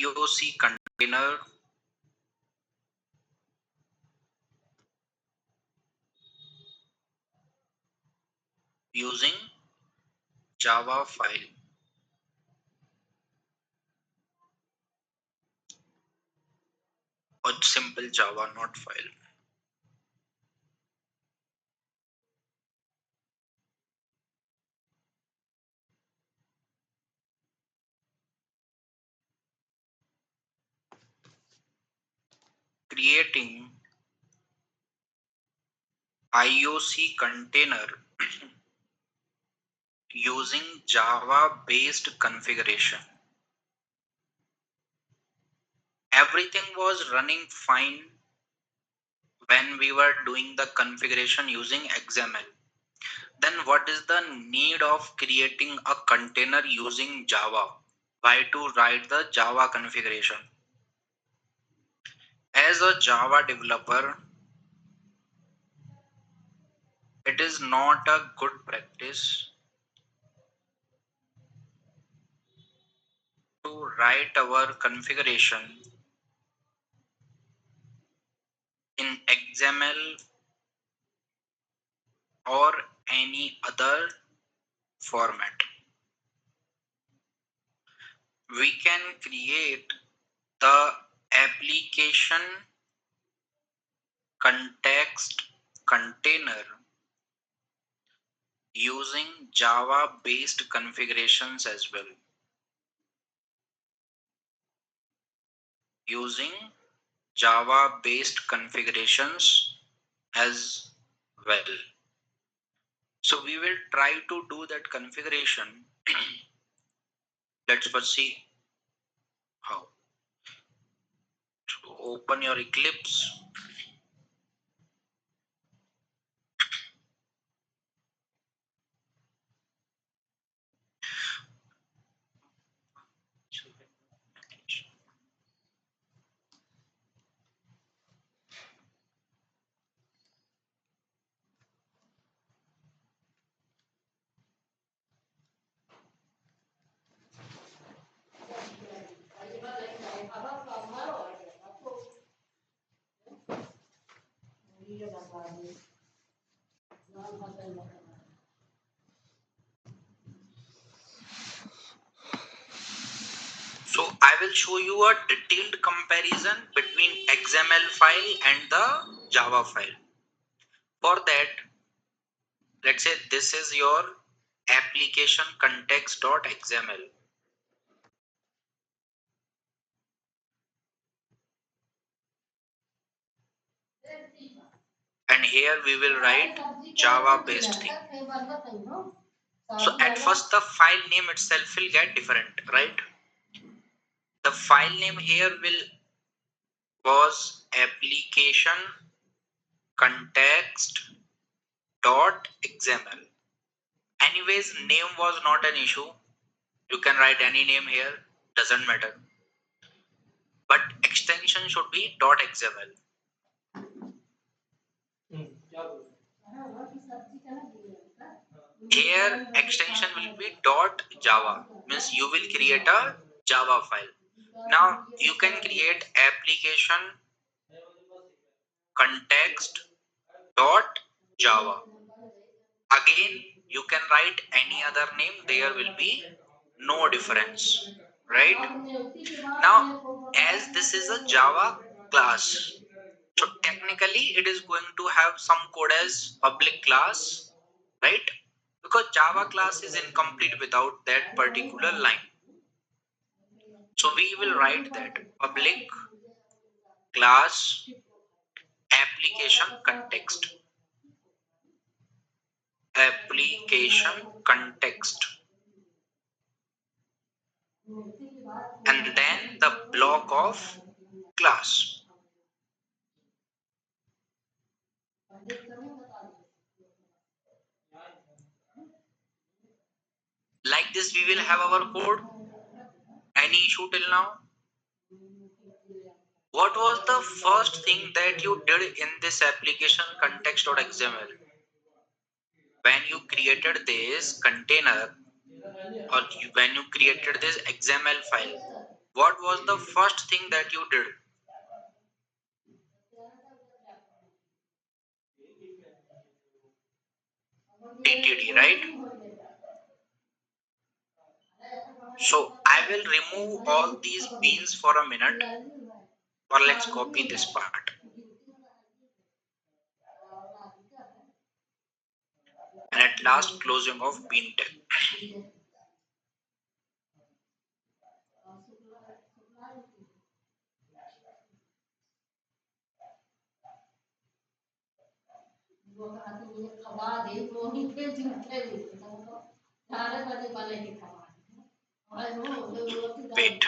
IOC container using Java file. Or simple Java, not file. Creating IOC container using Java based configuration. Everything was running fine when we were doing the configuration using XML. Then what is the need of creating a container using Java? Why to write the Java configuration? As a Java developer, it is not a good practice to write our configuration in XML or any other format. We can create the application context container using Java based configurations as well. Using Java based configurations as well. So we will try to do that configuration. Let's first see how. So open your Eclipse. So I will show you a detailed comparison between XML file and the Java file. For that, let's say this is your application context.xml. And here we will write Java based thing. So at first the file name itself will get different, right? The file name here was application context.xml. Anyways, name was not an issue. You can write any name here, doesn't matter. But extension should be .xml. Here extension will be .java, means you will create a Java file. Now you can create application context.java. Again, you can write any other name, there will be no difference, right? Now, as this is a Java class, so technically it is going to have some code as public class, right? Because Java class is incomplete without that particular line. So we will write that public class application context. Application context. And then the block of class. Like this we will have our code. Any issue till now? What was the first thing that you did in this application context.xml? When you created this container or when you created this XML file, What was the first thing that you did? DTD, right? So I will remove all these beans for a minute, or let's copy this part. And at last, closing of bean tag. Wait.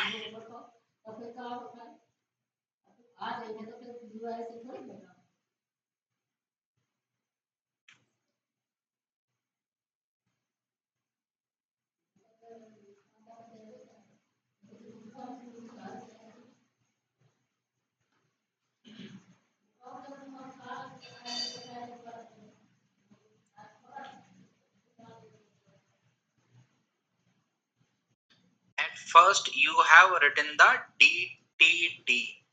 At first, you have written the DTD.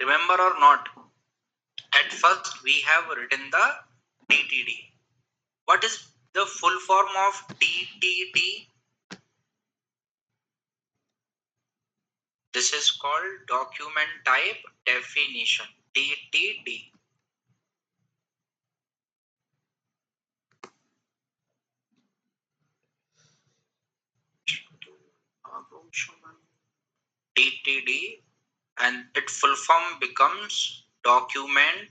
Remember or not? At first, we have written the DTD. What is the full form of DTD? This is called document type definition. DTD. DTD, and its full form becomes document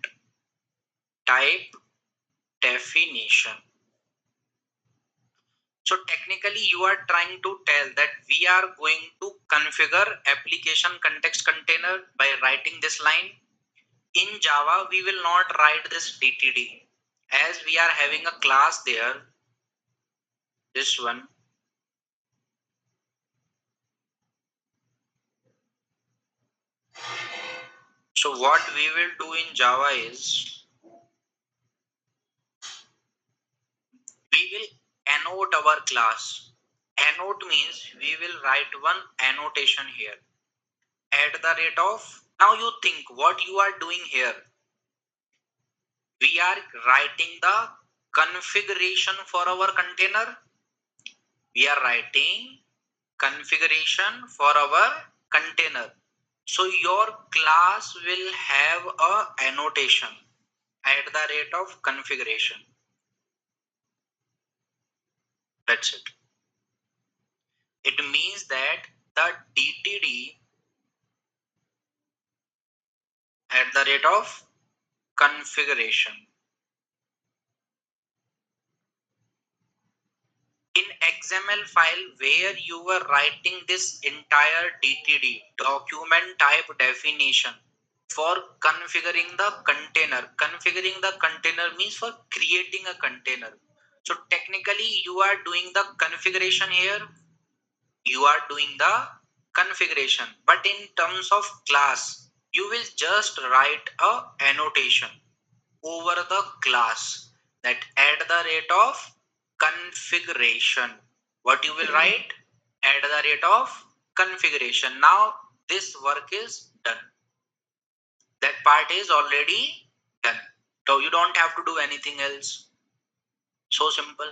type definition. So technically you are trying to tell that we are going to configure application context container by writing this line. In Java, we will not write this DTD as we are having a class there, this one. So what we will do in Java is we will annote our class. Annote means we will write one annotation here at the rate of. Now you think what you are doing here. We are writing the configuration for our container. We are writing configuration for our container. So your class will have a annotation at the rate of configuration. That's it. It means that the DTD at the rate of configuration. In XML file where you were writing this entire DTD, document type definition, for configuring the container. Configuring the container means for creating a container. So technically you are doing the configuration here. You are doing the configuration. But in terms of class, you will just write a annotation over the class that at the rate of configuration. What you will write? At the rate of configuration. Now this work is done. That part is already done. So you don't have to do anything else. So simple.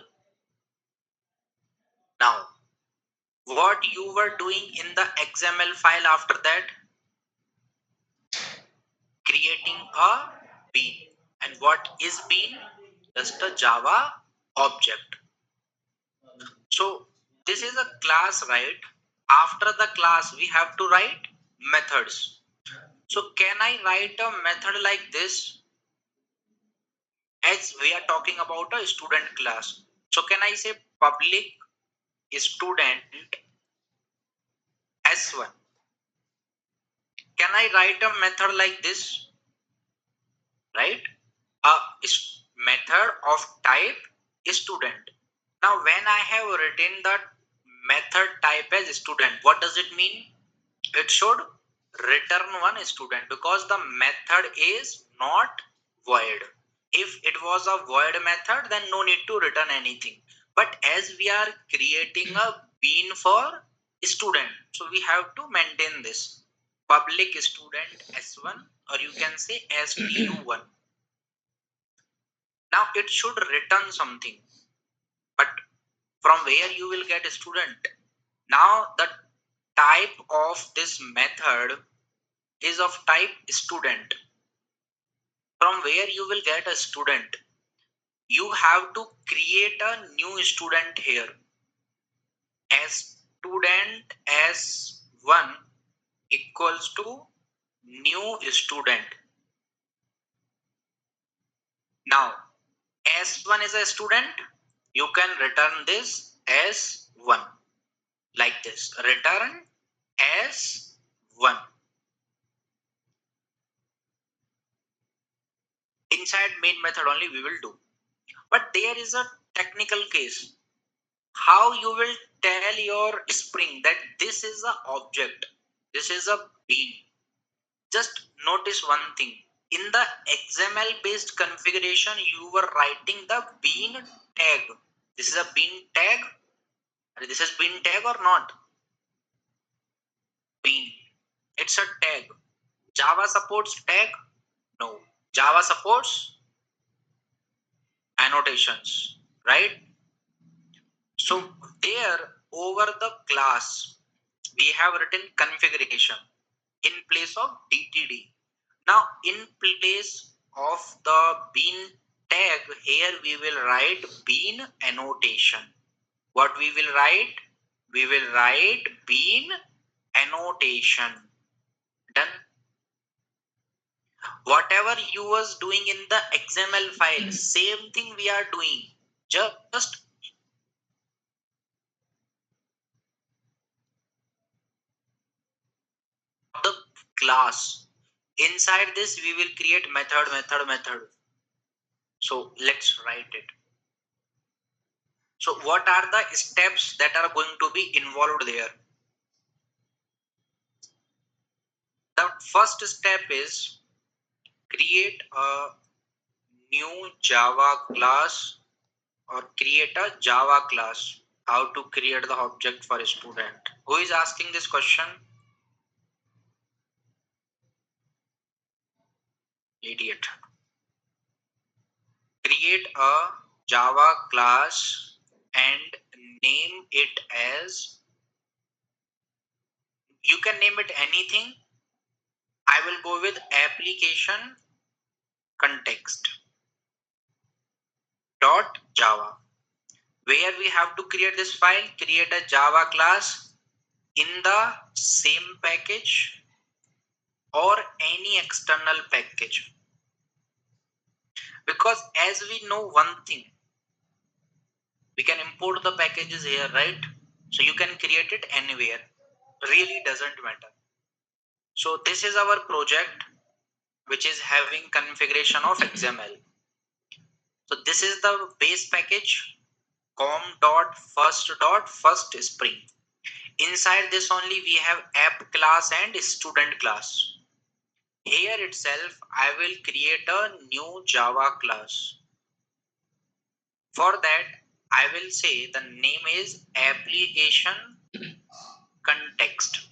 Now, what you were doing in the XML file after that? Creating a bean. And what is bean? Just a Java object. So this is a class, right? After the class, we have to write methods. So can I write a method like this? As we are talking about a student class. So can I say public student S1? Can I write a method like this? Right? A method of type student. Now when I have written the method type as student, what does it mean? It should return one student because the method is not void. If it was a void method, then no need to return anything. But as we are creating a bean for student. So we have to maintain this. Public student S1, or you can say STU1. Now it should return something, but from where you will get a student? Now the type of this method is of type student. From where you will get a student? You have to create a new student here. As student S1 equals to new student. Now S1 is a student. You can return this as 1 like this. Return as 1. Inside main method only we will do. But there is a technical case. How you will tell your Spring that this is a object, this is a bean. Just notice one thing. In the XML based configuration, you were writing the bean tag. This is a bean tag. This is bean tag or not? Bean. It's a tag. Java supports tag? No. Java supports annotations, right? So there over the class, we have written configuration in place of DTD. Now in place of the bean tag, here we will write bean annotation. What we will write? We will write bean annotation. Done. Whatever you was doing in the XML file, same thing we are doing. Just the class. Inside this, we will create method. So let's write it. So what are the steps that are going to be involved there? The first step is create a new Java class or create a Java class. How to create the object for a student? Who is asking this question? Idiot. Create a Java class and name it as, you can name it anything. I will go with application context dot Java. Where we have to create this file, create a Java class in the same package or any external package. Because as we know one thing, we can import the packages here, right? So you can create it anywhere. Really doesn't matter. So this is our project which is having configuration of XML. So this is the base package com.first.first Spring. Inside this only we have app class and student class. Here itself I will create a new Java class. For that I will say the name is application context.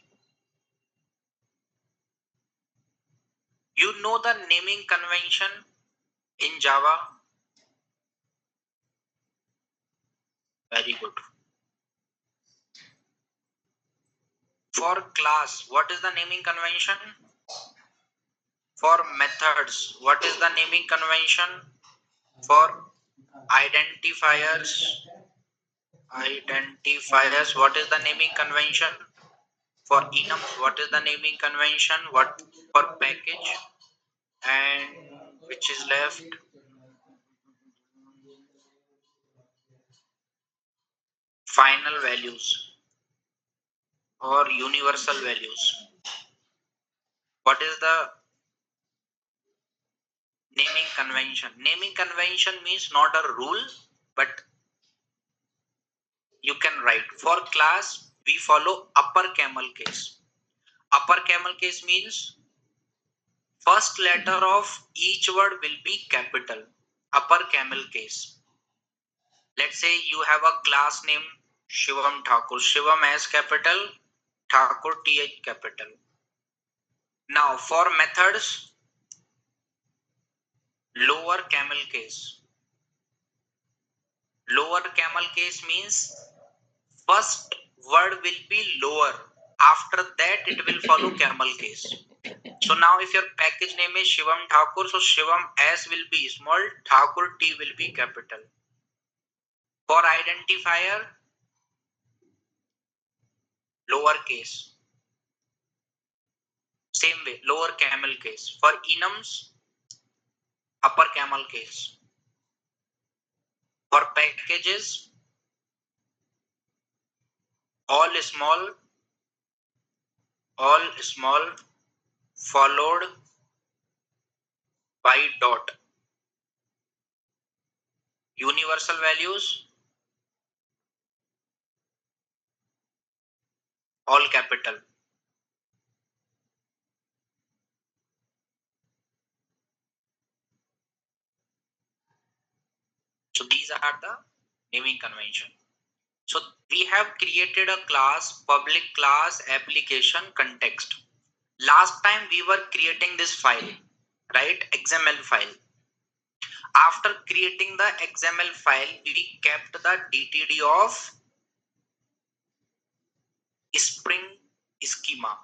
You know the naming convention in Java? Very good. For class, what is the naming convention? For methods, what is the naming convention? For identifiers, what is the naming convention? For enums, what is the naming convention? What for package? And which is left? Final values or universal values. What is the naming convention? Naming convention means not a rule, but you can write. For class, we follow upper camel case. Upper camel case means first letter of each word will be capital. Upper camel case. Let's say you have a class name Shivam Thakur. Shivam as capital, Thakur TH capital. Now for methods, lower camel case. Lower camel case means first word will be lower. After that it will follow camel case. So now if your package name is Shivam Thakur, so Shivam S will be small, Thakur T will be capital. For identifier, lower case. Same way, lower camel case. For enums, upper camel case. For packages, all small followed by dot. Universal values, all capital. So these are the naming convention. So we have created a class, public class application context. Last time we were creating this file, right? XML file. After creating the XML file, we kept the DTD of Spring schema.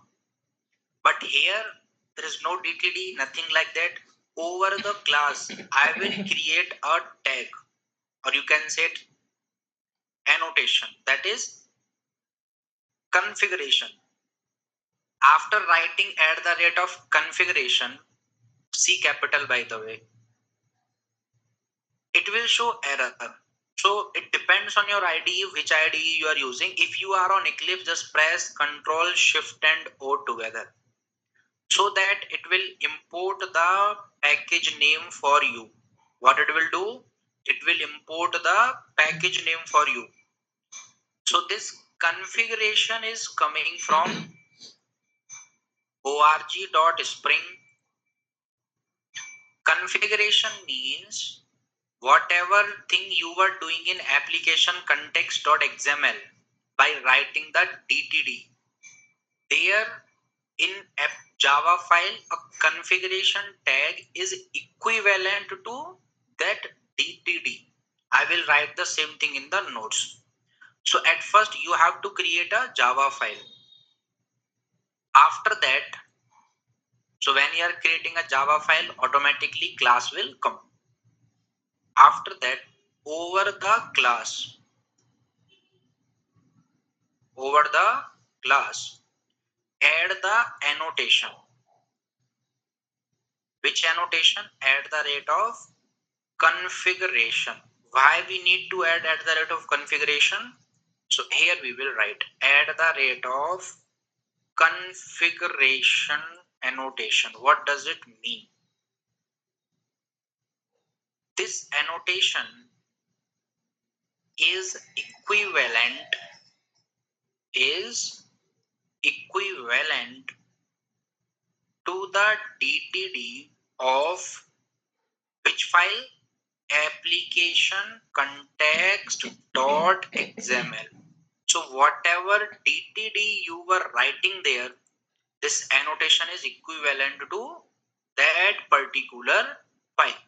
But here there is no DTD, nothing like that. Over the class, I will create a tag, or you can say it annotation, that is configuration. After writing at the rate of configuration, C capital by the way, it will show error. So it depends on your IDE, which IDE you are using. If you are on Eclipse, just press Ctrl Shift and O together, so that it will import the package name for you. What it will do? It will import the package name for you. So this configuration is coming from org.spring. Configuration means whatever thing you were doing in application context.xml by writing the DTD, there in app Java file, a configuration tag is equivalent to that DTD. I will write the same thing in the notes. So at first you have to create a Java file. After that, so when you are creating a Java file, automatically class will come. After that, over the class, add the annotation. Which annotation? At the rate of configuration. Why we need to add at the rate of configuration? So here we will write at the rate of configuration annotation. What does it mean? This annotation is equivalent to the DTD of which file? Application context.xml. So whatever DTD you were writing there, this annotation is equivalent to that particular file.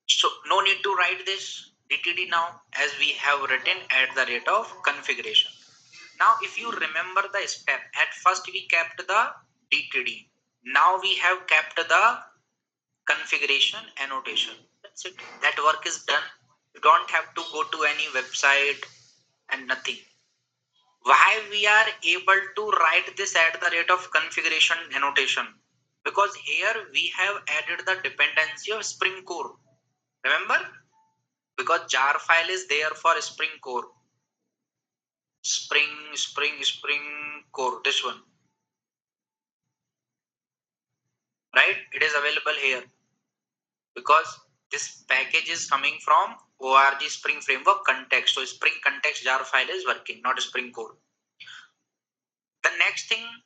So no need to write this DTD now, as we have written at the rate of configuration. Now if you remember the step, at first we kept the DTD. Now we have kept the configuration annotation. That's it. That work is done. You don't have to go to any website and nothing. Why we are able to write this at the rate of configuration annotation? Because here we have added the dependency of Spring Core. Remember? Because jar file is there for Spring Core. Spring Core. This one. Right? It is available here. Because this package is coming from org Spring Framework context. So Spring context jar file is working, not Spring Core. The next thing,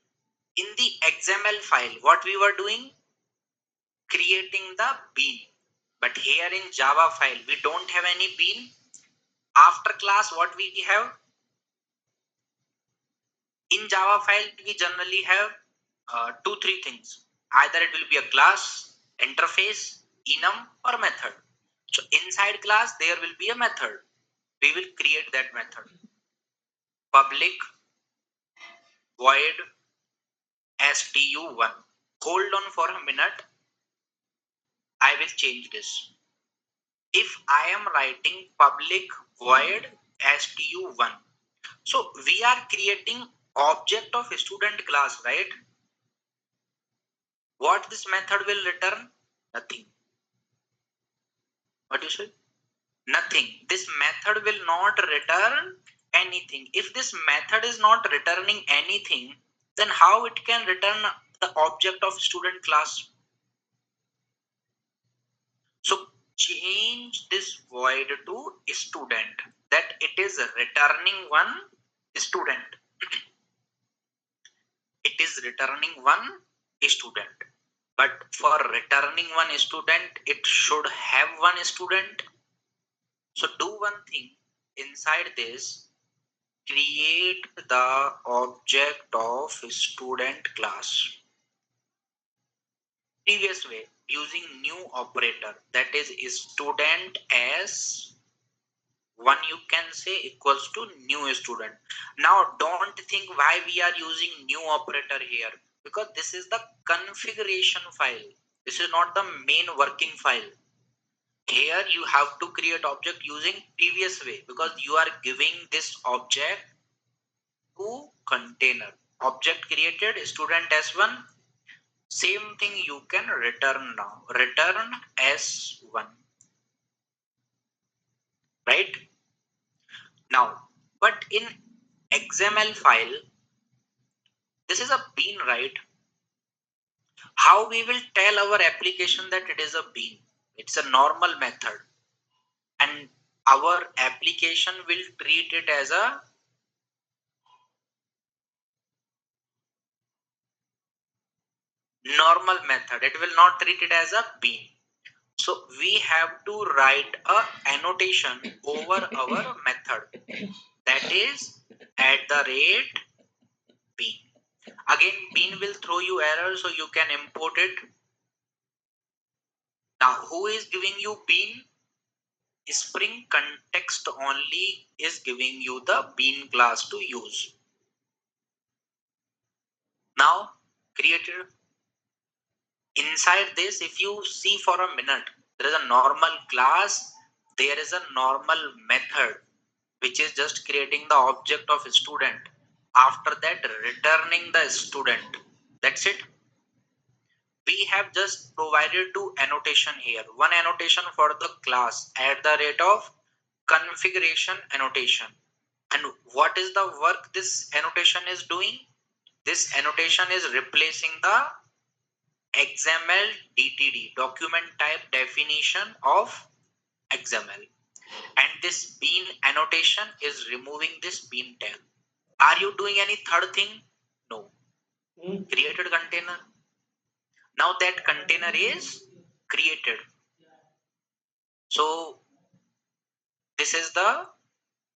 in the XML file, what we were doing? Creating the bean. But here in Java file, we don't have any bean. After class, what we have? In Java file, we generally have two, three things. Either it will be a class, interface, enum, or method. So inside class, there will be a method. We will create that method. Public void stu1. Hold on for a minute. I will change this. If I am writing public void stu1, so we are creating object of student class, right? What this method will return? Nothing. What you say? Nothing. This method will not return anything. If this method is not returning anything, then how it can return the object of student class? So change this void to student, that it is returning one student. It is returning one student. But for returning one student, it should have one student. So do one thing inside this, create the object of student class. Previous way, using new operator, that is student as one, you can say, equals to new student. Now don't think why we are using new operator here, because this is the configuration file. This is not the main working file. Here you have to create object using previous way, because you are giving this object to container. Object created student s1. Same thing you can return now. Return s1. Right? Now, but in XML file, this is a bean, right? How we will tell our application that it is a bean? It's a normal method. And our application will treat it as a normal method. It will not treat it as a bean. So we have to write a annotation over our method, that is @bean. Again, bean will throw you error, so you can import it. Now who is giving you bean? Spring context only is giving you the bean class to use. Now created inside this, if you see for a minute, there is a normal class, there is a normal method which is just creating the object of student. After that, returning the student. That's it. We have just provided two annotation here. One annotation for the class @configuration annotation. And what is the work this annotation is doing? This annotation is replacing the XML DTD, document type definition of XML. And this bean annotation is removing this bean tag. Are you doing any third thing? No. Created container. Now that container is created. So this is the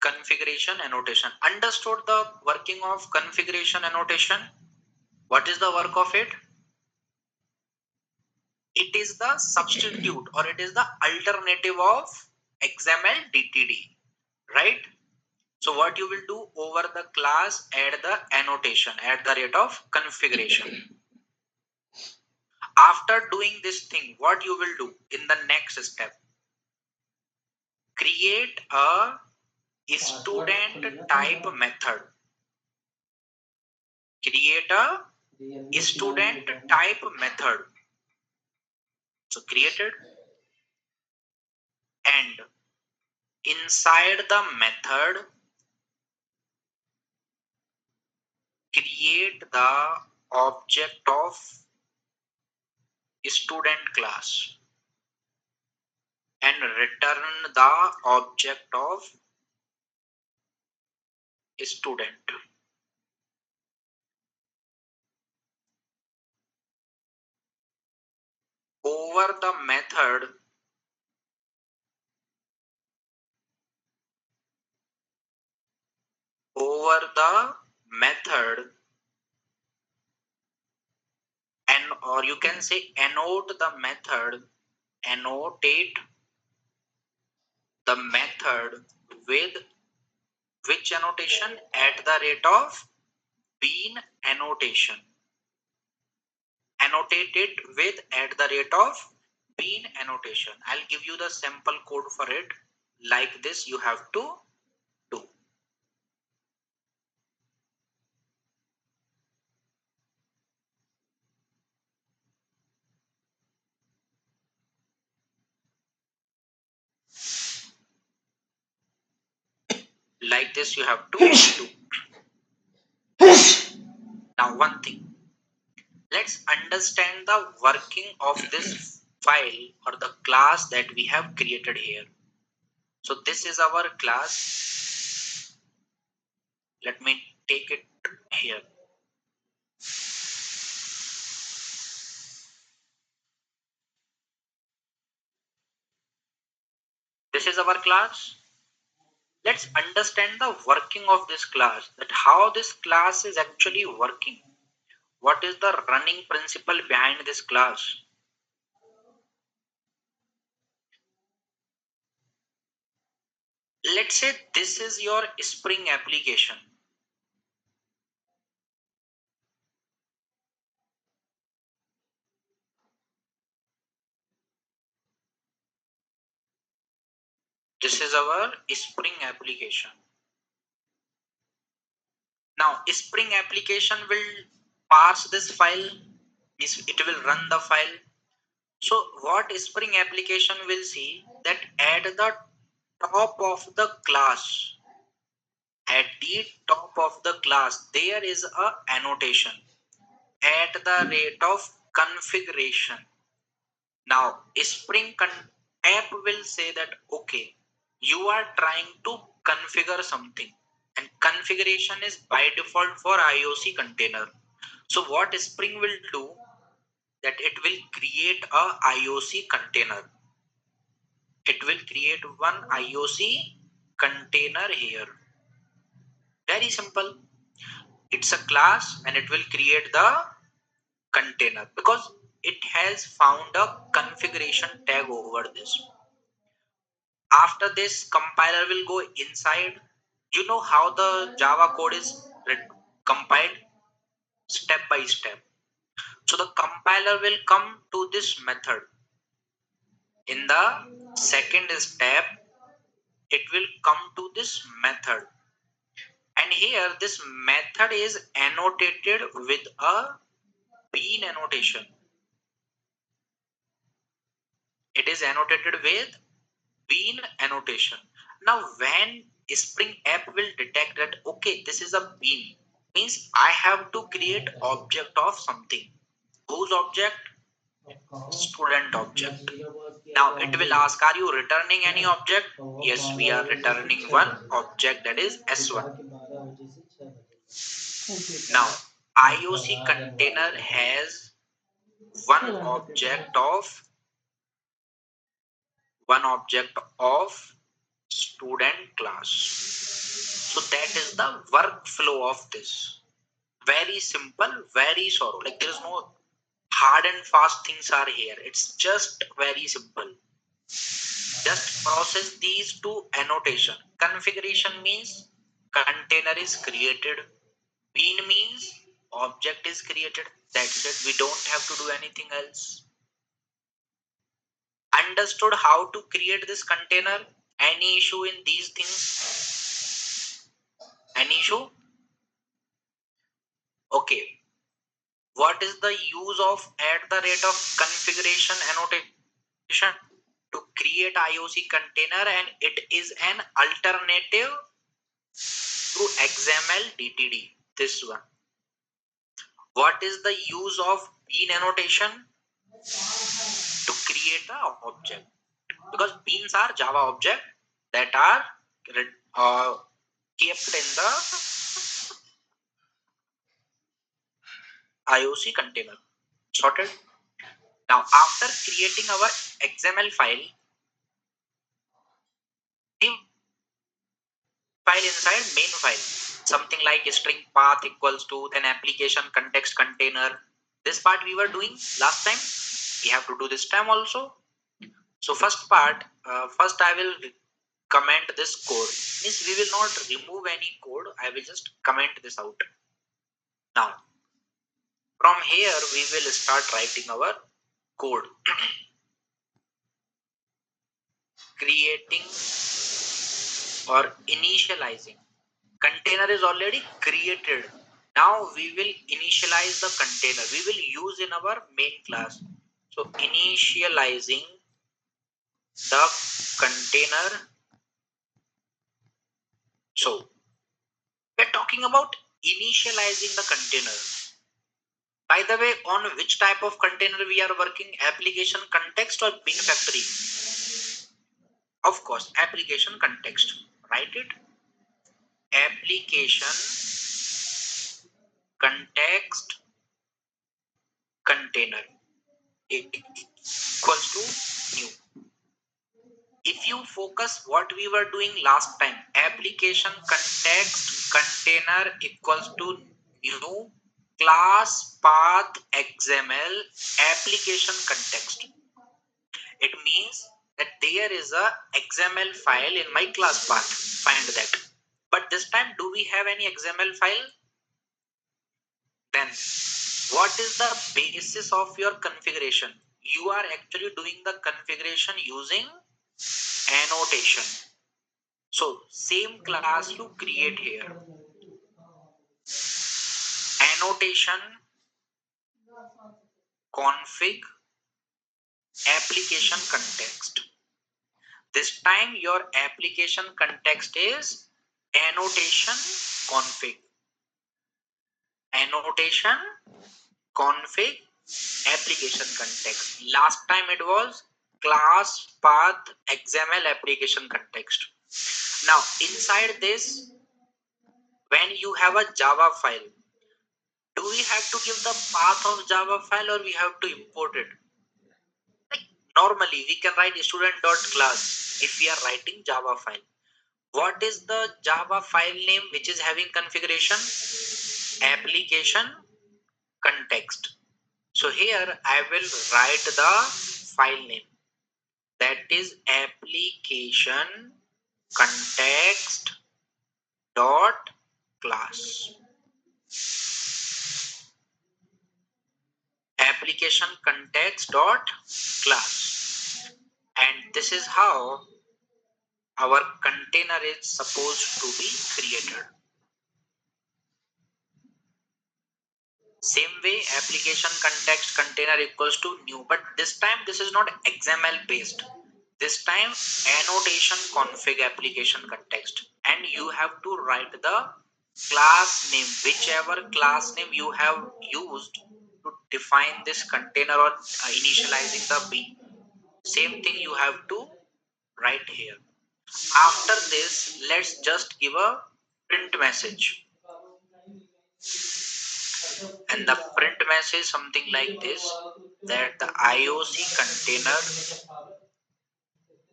configuration annotation. Understood the working of configuration annotation? What is the work of it? It is the substitute, or it is the alternative of XML DTD, right? So what you will do over the class, add the annotation @configuration. After doing this thing, what you will do in the next step? Create a student type method. Create a student type method. So created, and inside the method, create the object of student class and return the object of student. Over the method, over the method, and or you can say annotate the method, annotate the method with which annotation? At the rate of bean annotation. Annotate it with at the rate of bean annotation. I'll give you the sample code for it. Like this you have to do. Like this you have to do. Now one thing, let's understand the working of this file or the class that we have created here. So this is our class. Let me take it here. This is our class. Let's understand the working of this class, that how this class is actually working. What is the running principle behind this class? Let's say this is your Spring application. This is our Spring application. Now Spring application will parse this file, it will run the file. So what Spring application will see, that at the top of the class, at the top of the class there is a annotation at the rate of configuration. Now app will say that okay, you are trying to configure something, and configuration is by default for IOC container. So what Spring will do, that it will create a IOC container. It will create one IOC container here. Very simple. It's a class and it will create the container because it has found a configuration tag over this. After this, compiler will go inside. You know how the Java code is compiled step by step. So the compiler will come to this method. In the second step, it will come to this method. And here this method is annotated with a bean annotation. It is annotated with bean annotation. Now when Spring app will detect that okay, this is a bean, means I have to create object of something. Whose object? Student object. Now it will ask, are you returning any object? Yes, we are returning one object, that is S1. Now IOC container has one object of student class. So that is the workflow of this. Very simple, very sorrow. Like there is no hard and fast things are here. It's just very simple. Just process these two annotation. Configuration means container is created. Bean means object is created. That's it. We don't have to do anything else. Understood how to create this container? Any issue in these things? Any issue? Okay. What is the use of at the rate of configuration annotation? To create IOC container, and it is an alternative to XML DTD. This one. What is the use of bean annotation? To create a object, because beans are Java object that are kept in the IOC container. Sorted. Now after creating our XML file, file inside main file. Something like string path equals to then application context container. This part we were doing last time. We have to do this time also. So first part, first I will comment this code. Means we will not remove any code. I will just comment this out. Now from here we will start writing our code. Creating or initializing. Container is already created. Now we will initialize the container. We will use in our main class. So initializing the container. So we're talking about initializing the container. By the way, on which type of container we are working? Application context or bin factory? Of course, application context. Write it. Application context container equals to new. If you focus what we were doing last time, application context container equals to new class path XML application context. It means that there is a XML file in my class path. Find that. But this time, do we have any XML file? Then what is the basis of your configuration? You are actually doing the configuration using annotation. So same class you create here. Annotation config application context. This time your application context is annotation config. Annotation config application context. Last time it was class path XML application context. Now inside this, when you have a Java file, do we have to give the path of Java file or we have to import it? Like normally we can write student.class if we are writing Java file. What is the Java file name which is having configuration? Application context. So here I will write the file name, that is application context dot class. Application context dot class. And this is how our container is supposed to be created. Same way, application context container equals to new, but this time this is not XML based. This time annotation config application context, and you have to write the class name, whichever class name you have used to define this container or initializing the B. Same thing you have to write here. After this, let's just give a print message. And the print message something like this, that the IOC container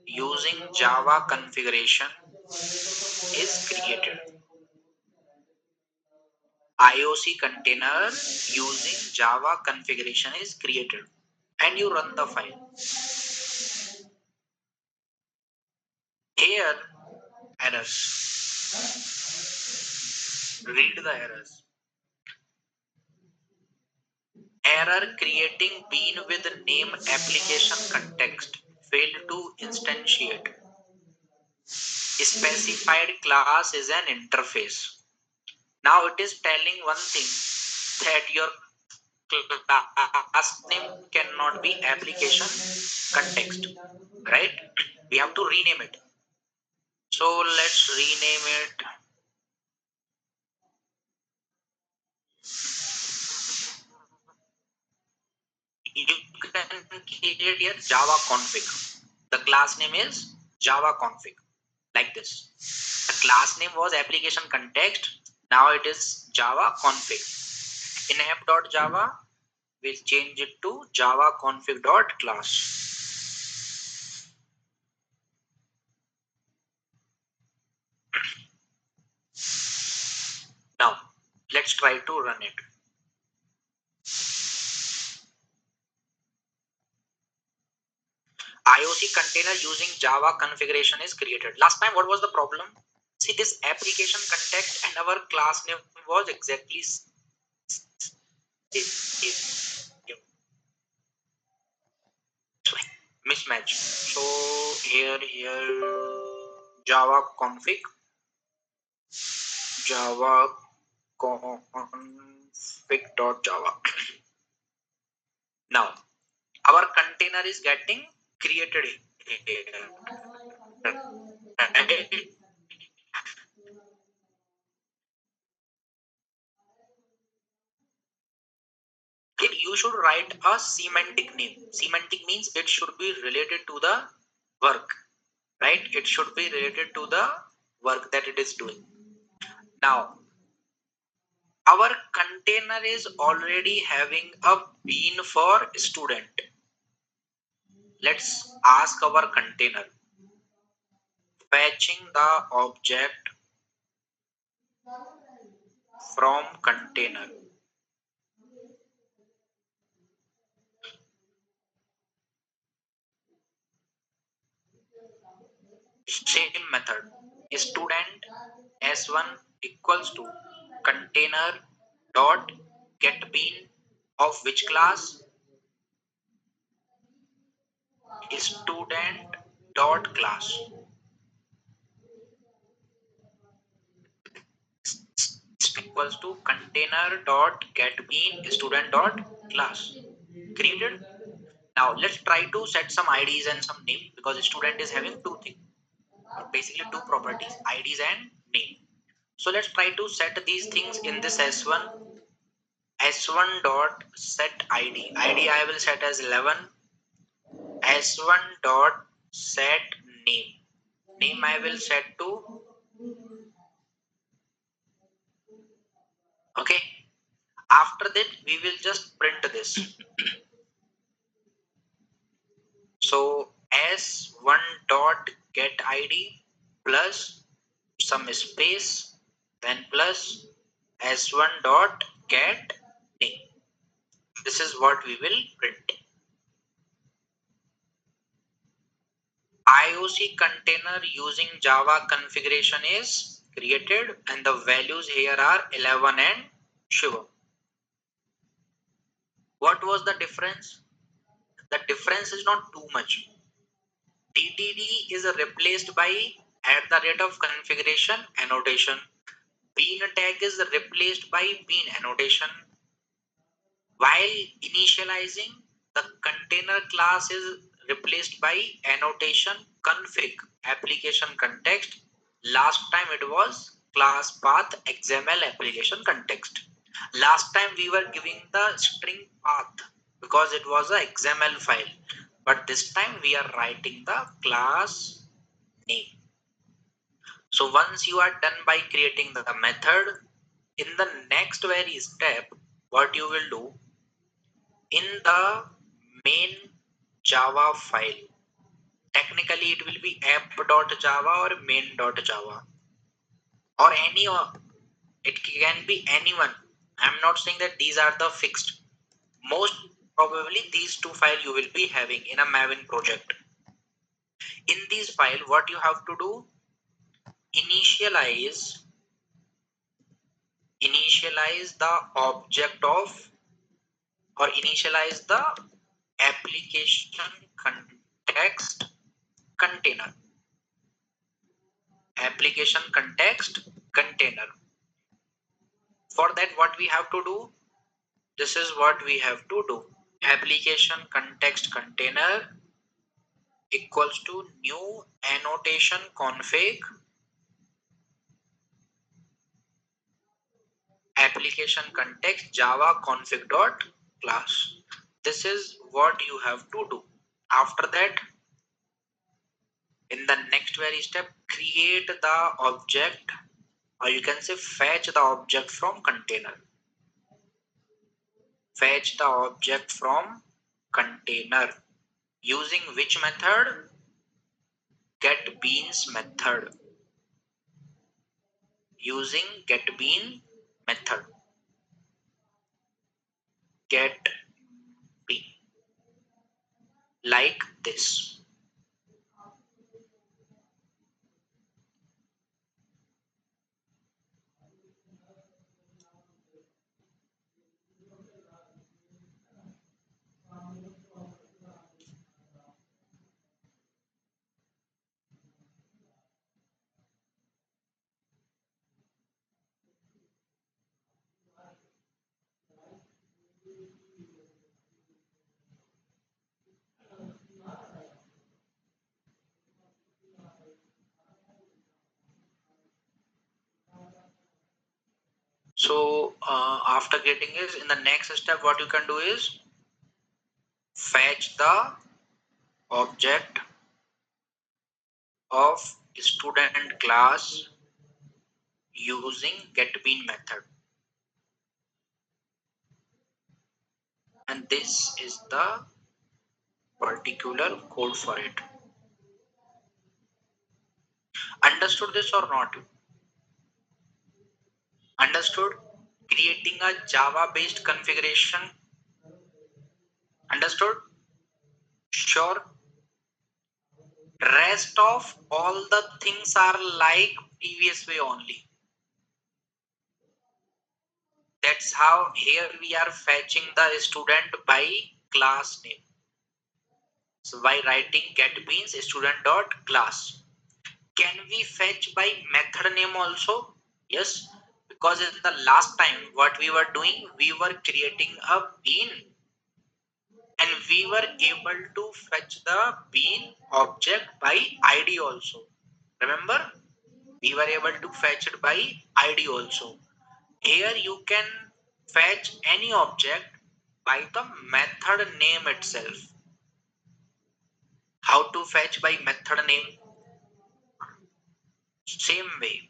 using Java configuration is created. IOC container using Java configuration is created, and you run the file. Here errors. Read the errors. Error creating bean with name application context failed to instantiate. Specified class is an interface. Now it is telling one thing, that your class name cannot be application context, right? We have to rename it. So let's rename it. You can create here Java config. The class name is Java config, like this. The class name was application context. Now it is Java config. In app.java, we'll change it to Java config.class. Now let's try to run it. IOC container using Java configuration is created. Last time what was the problem? See, this application context and our class name was exactly mismatch. So here Java config, Java config.java. Now our container is getting created here. You should write a semantic name. Semantic means it should be related to the work, right? It should be related to the work that it is doing. Now our container is already having a bean for student. Let's ask our container, fetching the object from container. Same method, student s1 equals to container dot get bean of which class? Student dot class equals to container dot get bean student dot class created. Now let's try to set some IDs and some name, because student is having two things, or basically two properties, IDs and name. So let's try to set these things in this s1 dot set id I will set as 11. s1 dot set name I will set to, okay. After that we will just print this. So s1 dot get id plus some space, then plus s1 dot get name. This is what we will print. IOC container using Java configuration is created, and the values here are 11 and Shivam. What was the difference? The difference is not too much. TTD is replaced by at the rate of configuration annotation. Bean tag is replaced by bean annotation. While initializing, the container class is replaced by annotation config application context. Last time it was class path XML application context. Last time we were giving the string path because it was a XML file, but this time we are writing the class name. So once you are done by creating the method, in the next very step, what you will do, in the main Java file, technically it will be app.java or main.java, or any, it can be anyone. I'm not saying that these are the fixed. Most probably these two files you will be having in a Maven project. In this file, what you have to do, initialize the object of, or initialize the application context container. Application context container. For that, what we have to do, this is what we have to do. Application context container equals to new annotation config application context java config dot class. This is what you have to do. After that, in the next very step, create the object, or you can say fetch the object from container. Fetch the object from container using which method? GetBeans method. Using getBean method get bean, like this. So after getting this, in the next step, what you can do is fetch the object of student class using getBean method, and this is the particular code for it. Understood this or not? Understood? Creating a Java based configuration. Understood? Sure. Rest of all the things are like previous way only. That's how here we are fetching the student by class name. So by writing getBeans student dot class. Can we fetch by method name also? Yes, because in the last time what we were doing, we were creating a bean and we were able to fetch the bean object by id also. Remember, we were able to fetch it by id also. Here you can fetch any object by the method name itself. How to fetch by method name? Same way.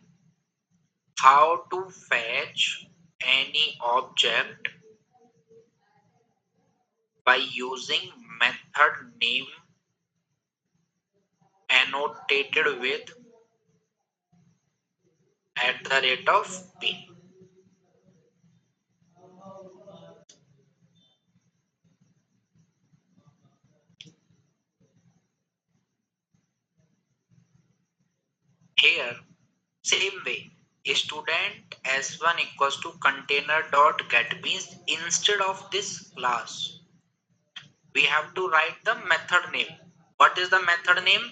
How to fetch any object by using method name annotated with @p. Here, same way, student s1 equals to container dot get means instead of this class, we have to write the method name. What is the method name?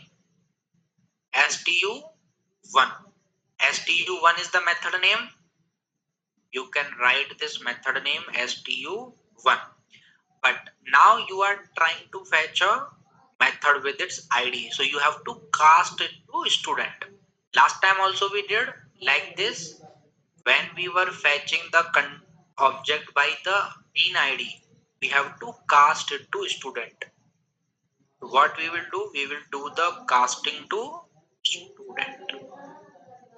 stu1. stu1 is the method name. You can write this method name stu1. But now you are trying to fetch a method with its id, so you have to cast it to student. Last time also we did like this. When we were fetching the object by the bean id, we have to cast it to student. What we will do, we will do the casting to student.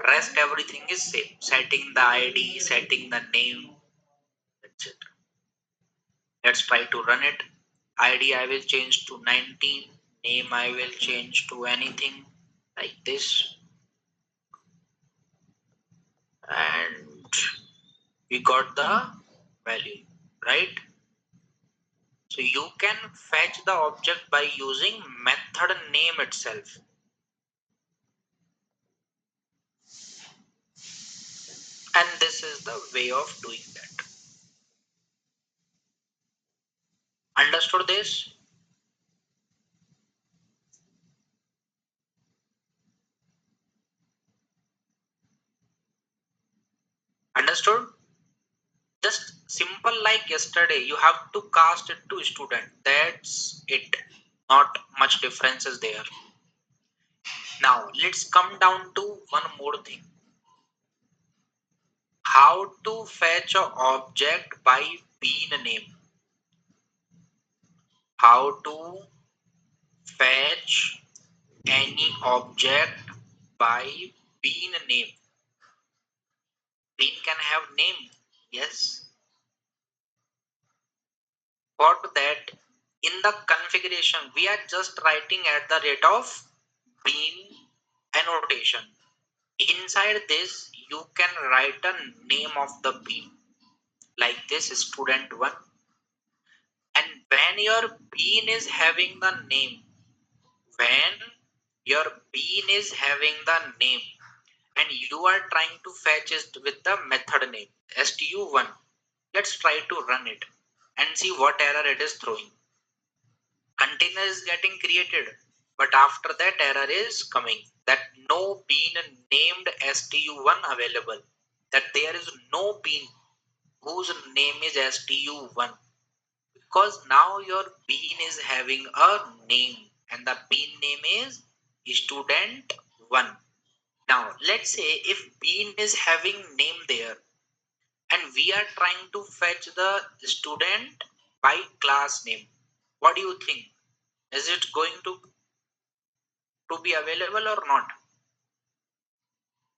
Rest everything is same, setting the id, setting the name. That's it. Let's try to run it. id I will change to 19, name I will change to anything like this, and we got the value, right? So you can fetch the object by using method name itself. And this is the way of doing that. Understood this? Understood? Just simple like yesterday, you have to cast it to student. That's it. Not much differences there. Now let's come down to one more thing. How to fetch an object by bean name. How to fetch any object by bean name. Bean can have name. Yes. For that, in the configuration, we are just writing at the rate of bean annotation. Inside this, you can write a name of the bean, like this student one. And when your bean is having the name, when your bean is having the name, and you are trying to fetch it with the method name stu1, let's try to run it and see what error it is throwing. Container is getting created, but after that error is coming that no bean named stu1 available, that there is no bean whose name is stu1, because now your bean is having a name and the bean name is student1. Now let's say if bean is having name there and we are trying to fetch the student by class name, what do you think? Is it going to be available or not?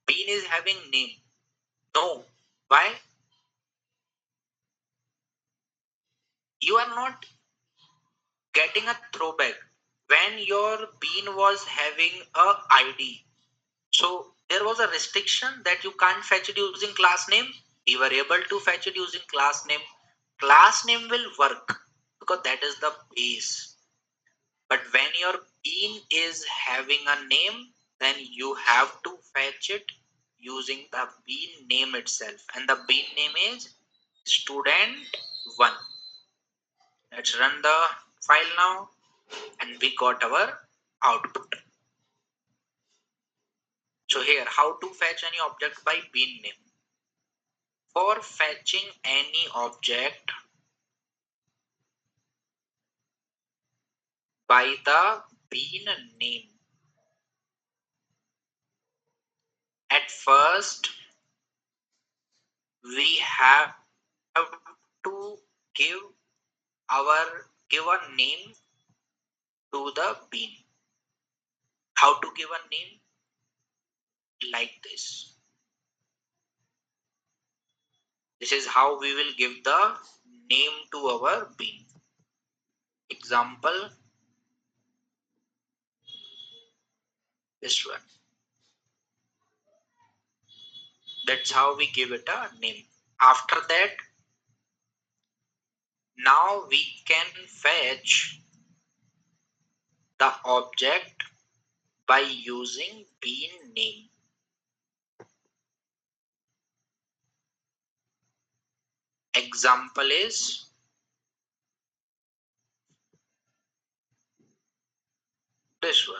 Bean is having name. No. Why? You are not getting a throwback when your bean was having a ID. So there was a restriction that you can't fetch it using class name. We were able to fetch it using class name. Class name will work because that is the base. But when your bean is having a name, then you have to fetch it using the bean name itself. And the bean name is student1. Let's run the file now. And we got our output. So here, how to fetch any object by bean name. For fetching any object by the bean name, at first we have to give a name to the bean. How to give a name? Like this. This is how we will give the name to our bean. Example, this one. That's how we give it a name. After that, now we can fetch the object by using bean name. Example is this one.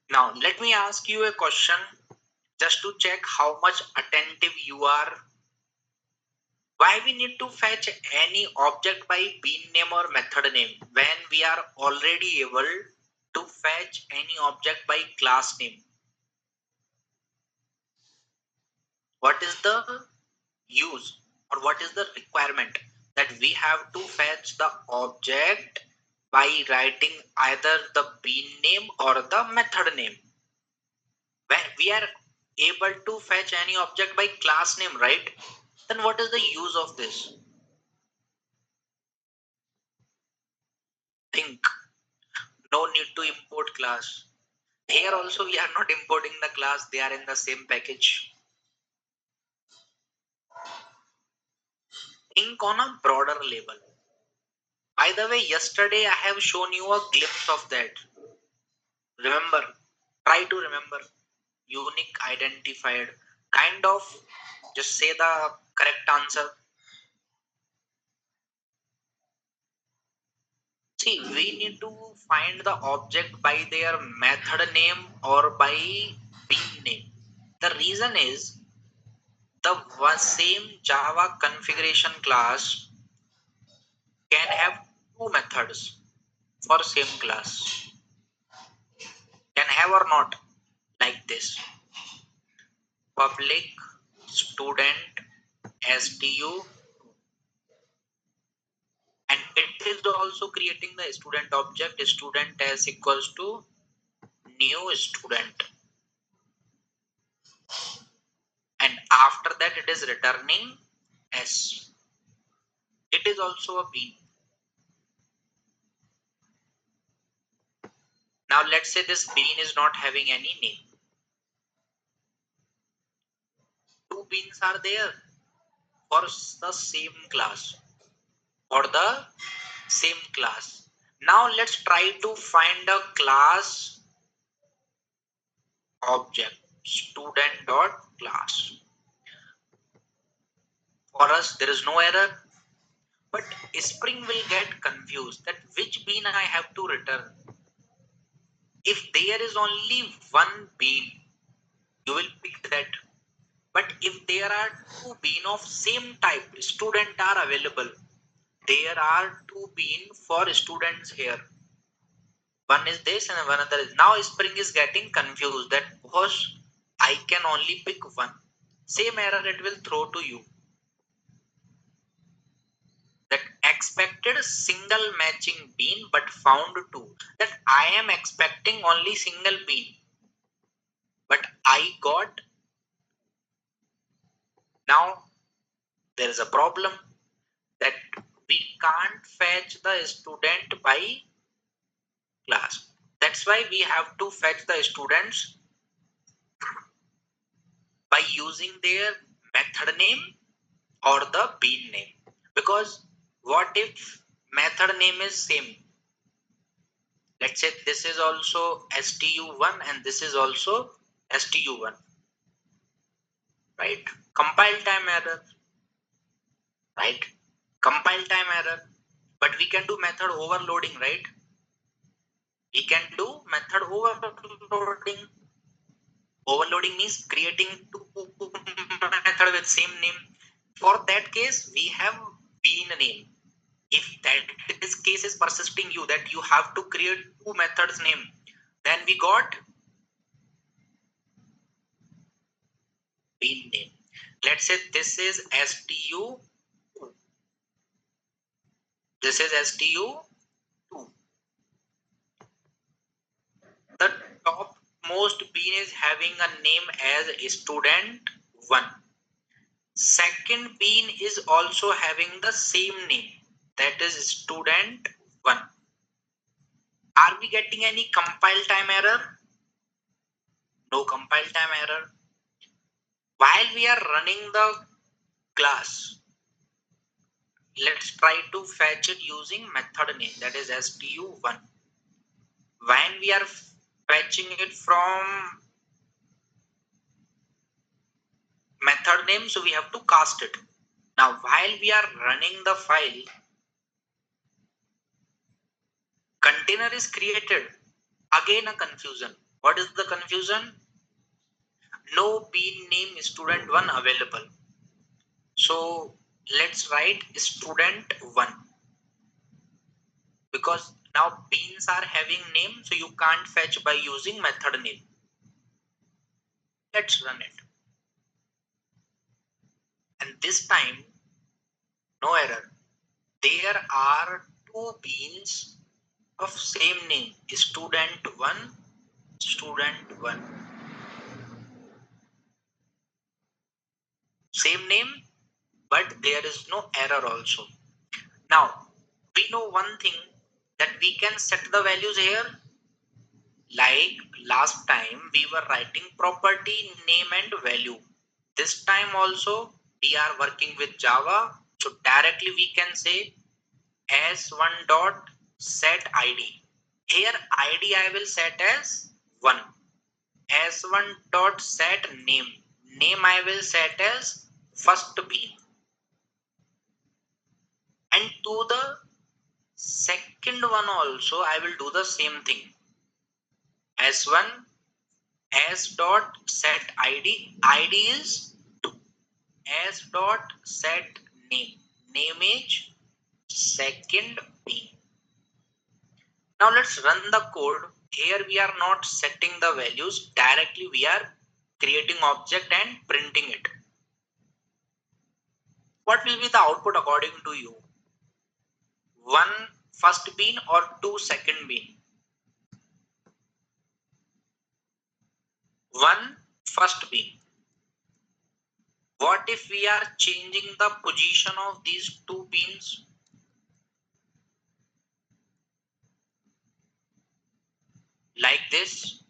Now let me ask you a question just to check how much attentive you are. Why we need to fetch any object by bean name or method name when we are already able to fetch any object by class name? What is the use or what is the requirement that we have to fetch the object by writing either the bean name or the method name? When we are able to fetch any object by class name, right? Then what is the use of this? Think. No need to import class. Here also we are not importing the class, they are in the same package. Think on a broader level. By the way, yesterday I have shown you a glimpse of that. Remember, try to remember. Unique identified. Kind of just say the correct answer. See, we need to find the object by their method name or by bean name. The reason is the same Java configuration class can have two methods for same class. Can have or not, like this. Public student stu, and it is also creating the student object student as equals to new student, and after that it is returning s. field is also a bean. Now let's say this bean is not having any name. Two beans are there for the same class or the same class. Now let's try to find a class object student dot class. For us there is no error, but Spring will get confused that which bean I have to return. If there is only one bean, you will pick that. But if there are two bean of same type, student are available. There are two bean for students here. One is this and one other is. Now Spring is getting confused that because I can only pick one. Same error it will throw to you. That expected single matching bean but found two. That I am expecting only single bean. But I got. Now there is a problem that we can't fetch the student by class. That's why we have to fetch the students by using their method name or the bean name. Because what if method name is same? Let's say this is also stu1 and this is also stu1, right? Compile time error, right? Compile time error. But we can do method overloading, right? We can do method overloading. Overloading means creating two method with same name. For that case, we have bean name. If that this case is persisting you that you have to create two methods name, then we got bean name. Let's say this is stu, this is stu2. The topmost bean is having a name as student1. Second bean is also having the same name, that is student1. Are we getting any compile time error? No compile time error. While we are running the class, let's try to fetch it using method name, that is stu1. When we are fetching it from method name, so we have to cast it. Now while we are running the file, container is created. Again a confusion. What is the confusion? No bean name student1 available. So let's write student1, because now beans are having name, so you can't fetch by using method name. Let's run it. And this time, no error. There are two beans of same name, student1, student1. Same name, but there is no error also. Now, we know one thing, that we can set the values here. Like last time, we were writing property, name and value. This time also, we are working with Java. So directly we can say s1 dot set id. Here id I will set as 1. s1 dot set name. Name I will set as first bean. And to the second one also I will do the same thing. s1 s dot set id. id is 2. S dot set name. Name is second bean. Now let's run the code. Here we are not setting the values. Directly we are creating object and printing it. What will be the output according to you? 1 first bean or 2 second bean? 1 first bean. What if we are changing the position of these two beans? like this.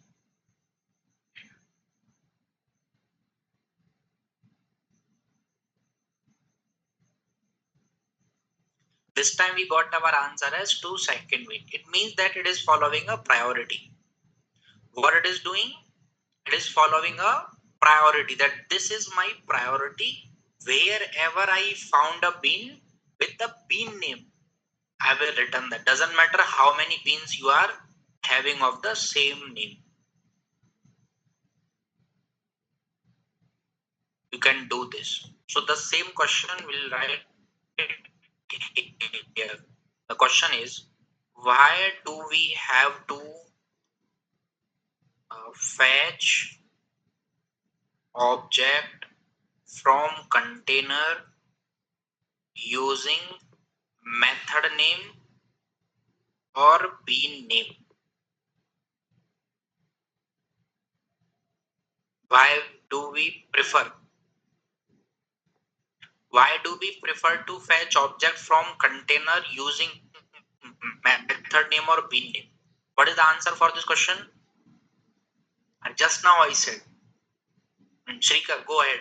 This time we got our answer as 2 second wait. It means that it is following a priority. What it is doing? It is following a priority, that this is my priority. Wherever I found a bean with the bean name, I will return that. Doesn't matter how many beans you are having of the same name. You can do this. So the same question will write here. The question is, why do we have to fetch object from container using method name or bean name? Why do we prefer? Why do we prefer to fetch object from container using method name or bean name? What is the answer for this question? And just now I said. Shrikar, go ahead.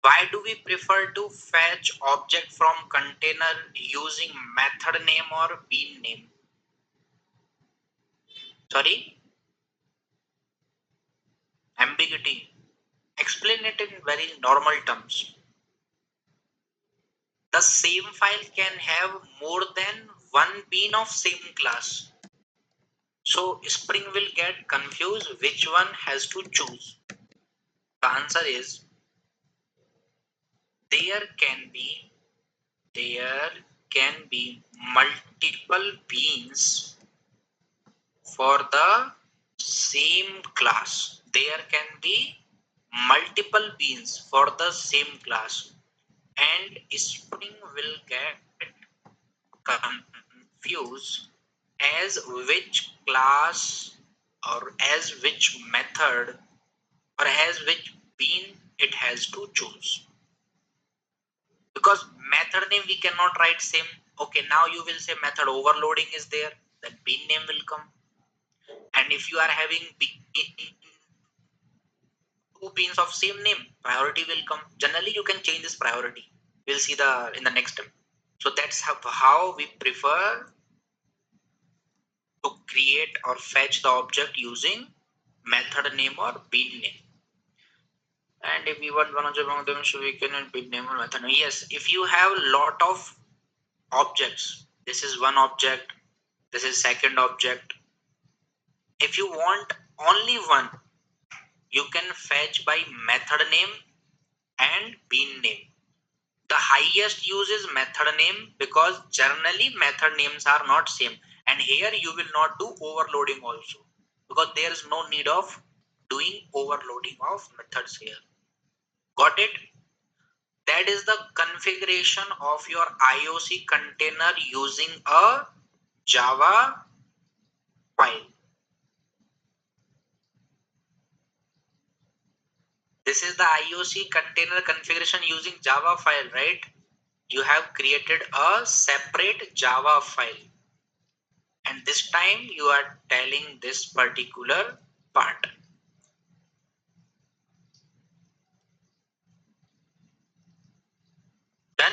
Why do we prefer to fetch object from container using method name or bean name? Sorry? Ambiguity. Explain it in very normal terms. The same file can have more than one bean of same class. So Spring will get confused which one has to choose. The answer is there can be there can be multiple beans for the same class. There can be multiple beans for the same class, and Spring will get confused as which class or as which method or as which bean it has to choose. Because method name we cannot write same. Okay, now you will say method overloading is there, then bean name will come. And if you are having two beans of same name, priority will come. Generally you can change this priority. We'll see the in the next step. So that's how we prefer to create or fetch the object using method name or bean name. And if we want one of them, so we can bean name or method name. Yes, if you have lot of objects, this is one object, this is second object. If you want only one, you can fetch by method name and bean name. The highest use is method name because generally method names are not same, and here you will not do overloading also because there is no need of doing overloading of methods here. Got it? That is the configuration of your IOC container using a Java file. This is the IOC container configuration using Java file, right? You have created a separate Java file, and this time you are telling this particular part. Done?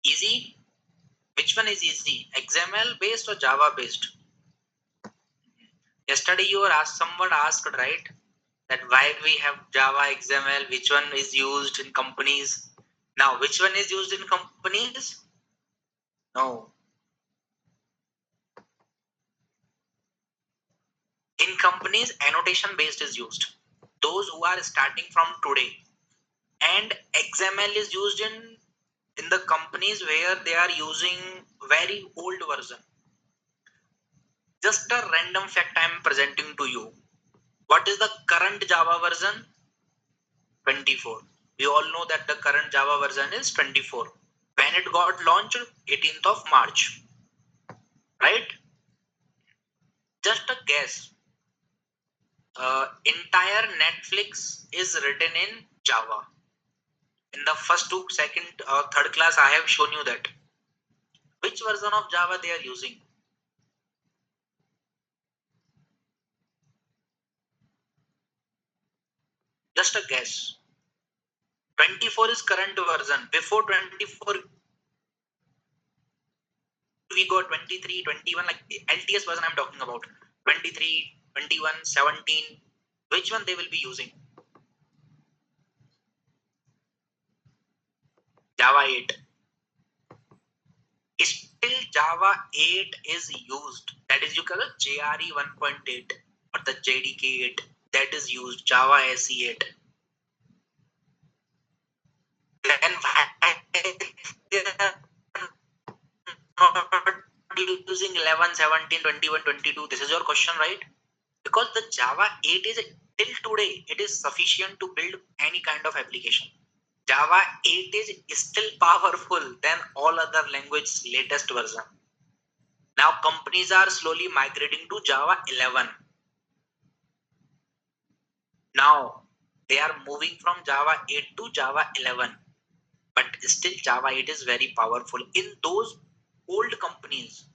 Easy? Which one is easy? XML based or Java based? Yesterday you were asked, someone asked, right? That why we have Java XML, which one is used in companies? Now, which one is used in companies? No. In companies, annotation based is used. Those who are starting from today. And XML is used in the companies where they are using very old version. Just a random fact I am presenting to you. What is the current Java version? 24. We all know that the current Java version is 24. When it got launched? 18th of March. Right? Just a guess. Entire Netflix is written in Java. In the first to second or third class, I have shown you that. Which version of Java they are using? Just a guess. 24 is current version. Before 24, we got 23, 21, like LTS version I'm talking about. 23, 21, 17. Which one they will be using? Java 8. Still Java 8 is used. That is you call it JRE 1.8 or the JDK 8. That is used. Java SE 8. Then why they are not using 11, 17, 21, 22? This is your question, right? Because the Java 8 is till today, it is sufficient to build any kind of application. Java 8 is still powerful than all other languages latest version. Now companies are slowly migrating to Java 11. Now they are moving from Java 8 to Java 11. But still Java 8 is very powerful. In those old companies,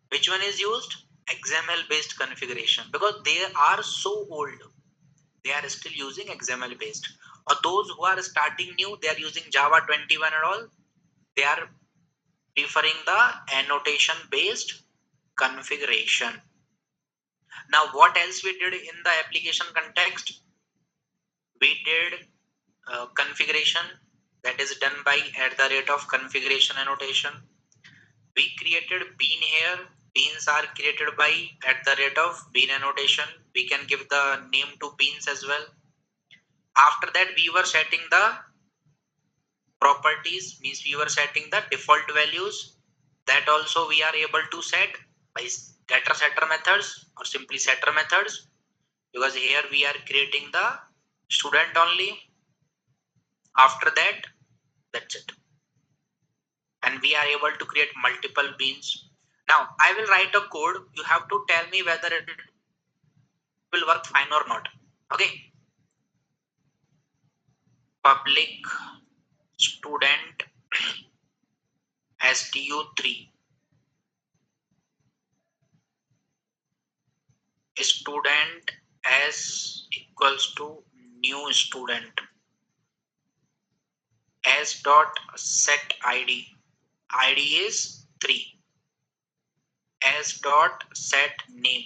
which one is used? XML based configuration, because they are so old. They are still using XML based. Or those who are starting new, they are using Java 21 and all. They are preferring the annotation based configuration. Now, what else we did in the application context? We did configuration, that is done by @configuration annotation. We created bean here. Beans are created by @bean annotation. We can give the name to beans as well. After that, we were setting the properties, means we were setting the default values. That also we are able to set by getter setter methods or simply setter methods, because here we are creating the student only. After that, that's it. And we are able to create multiple beans. Now I will write a code. You have to tell me whether it will work fine or not. Okay. Public student stu3 student s equals to new student s dot set id is 3, s dot set name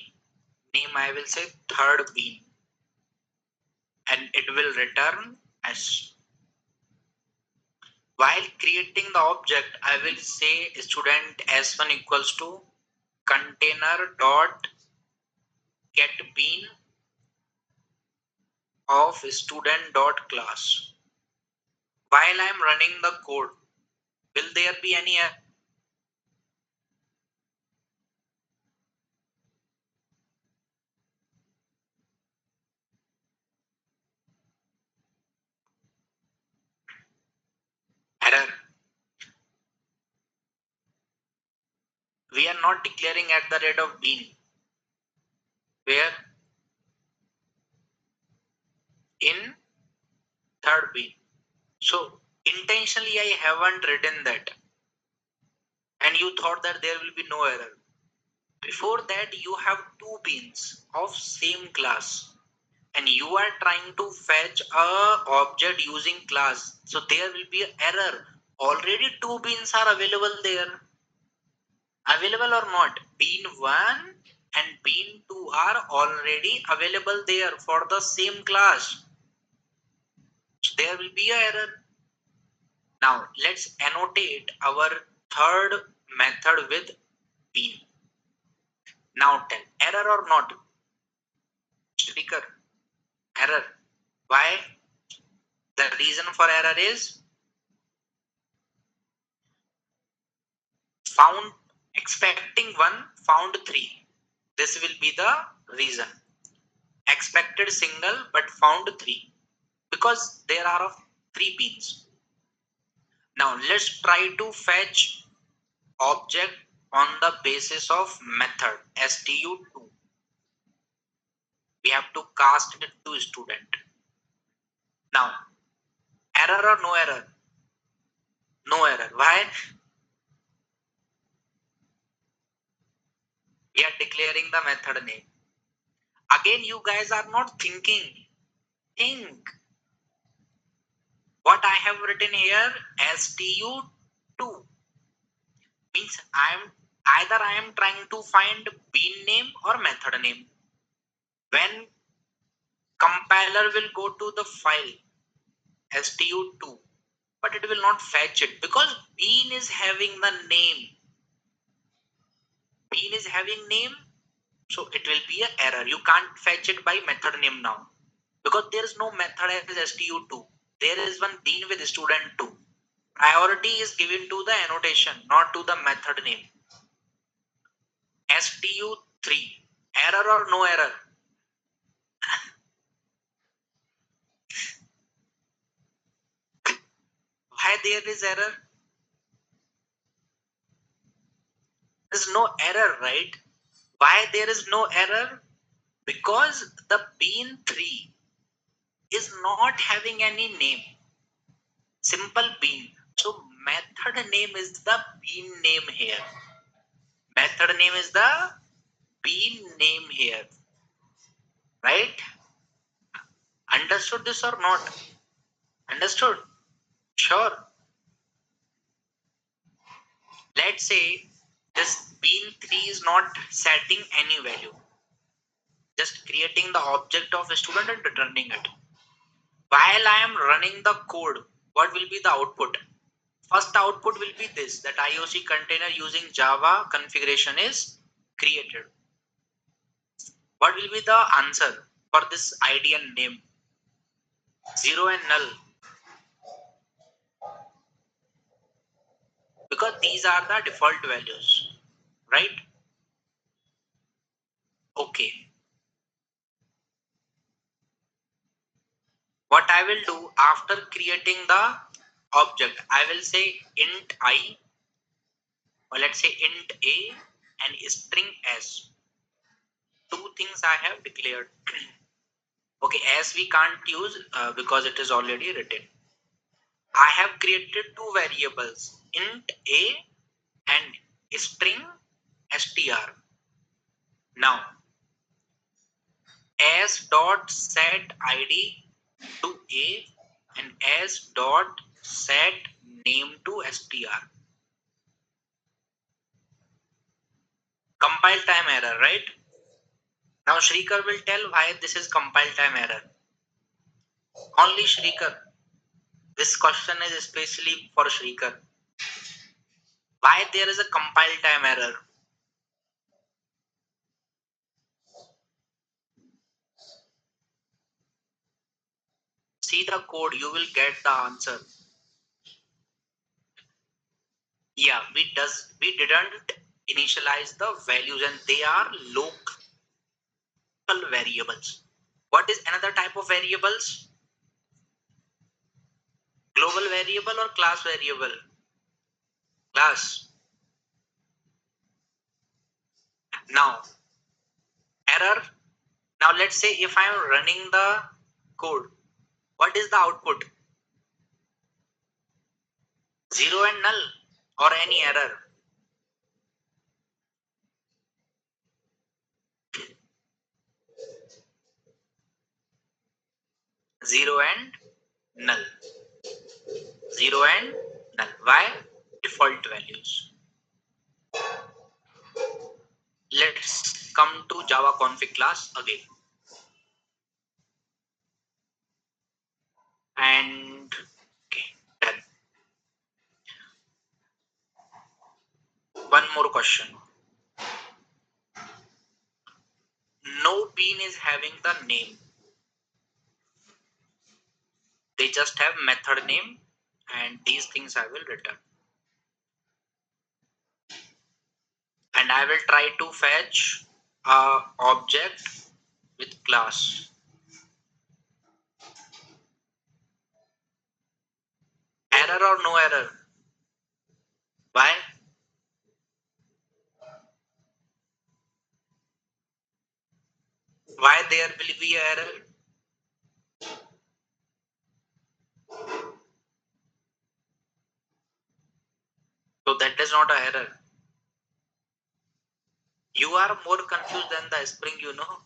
I will say third bean, and it will return s. While creating the object, I will say student s1 equals to container dot get bean of student dot class. While I am running the code, will there be any error? We are not declaring @bean. Where? In third bean. So intentionally I haven't written that, and you thought that there will be no error. Before that, you have two beans of same class, and you are trying to fetch a object using class, so there will be an error. Already two beans are available there. Available or not? Bean 1 and bean 2 are already available there for the same class. So there will be an error. Now let's annotate our third method with bean. Now tell, error or not? Speaker, error. Why? The reason for error is found expecting 1, found 3. This will be the reason. Expected single but found 3, because there are of 3 beans. Now let's try to fetch object on the basis of method stu2. We have to cast it to student. Now Error or no error? No error. Why? We are declaring the method name. Again, you guys are not thinking. Think. What I have written here, stu2, means I am trying to find bean name or method name. When compiler will go to the file stu2, but it will not fetch it because bean is having the name. Bean is having name, so it will be an error. You can't fetch it by method name now because there is no method as stu2. There is one bean with student2. Priority is given to the annotation, not to the method name. stu3, error or no error? Why there is error? There is no error, right? Why there is no error? Because the bean3 is not having any name. Simple bean. So method name is the bean name here. Method name is the bean name here. Right? Understood this or not? Understood? Sure. Let's say this bean3 is not setting any value. Just creating the object of a student and returning it. While I am running the code, what will be the output? First output will be this, that IOC container using Java configuration is created. What will be the answer for this ID and name? 0 and null. Because these are the default values, right? Okay. What I will do after creating the object, I will say int I, or let's say int a and string s. Two things I have declared. Okay, as we can't use because it is already written. I have created two variables, int a and string str. Now as dot set id to a and as dot set name to str. Compile time error, right? Now Shrikar will tell why this is compile time error. Only Shrikar. This question is especially for Shrikar. Why there is a compile time error? See the code, you will get the answer. Yeah, we didn't initialize the values and they are local variables. What is another type of variables? Global variable or class variable? Class. Now error. Now let's say if I am running the code, what is the output? 0 and null or any error? 0 and null. 0 and null. Why? Default values. Let's come to Java config class again. And okay, done. One more question. No bean is having the name. They just have method name and these things I will return. And I will try to fetch a object with class. Error or no error? Why? Why there will be error? is not a error. You are more confused than the Spring, you know.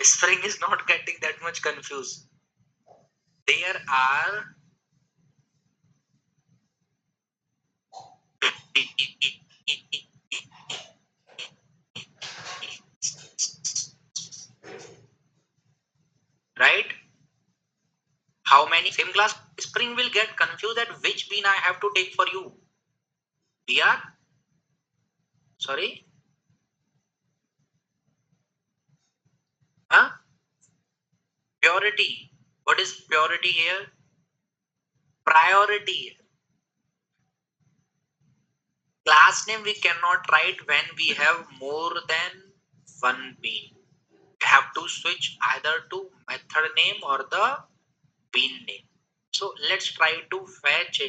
Spring is not getting that much confused. There are right? How many same class? Spring will get confused at which bean I have to take for you. We are sorry, huh? Purity. What is purity here? Priority. Class name we cannot write when we have more than one bean. We have to switch either to method name or the bean name. So let's try to fetch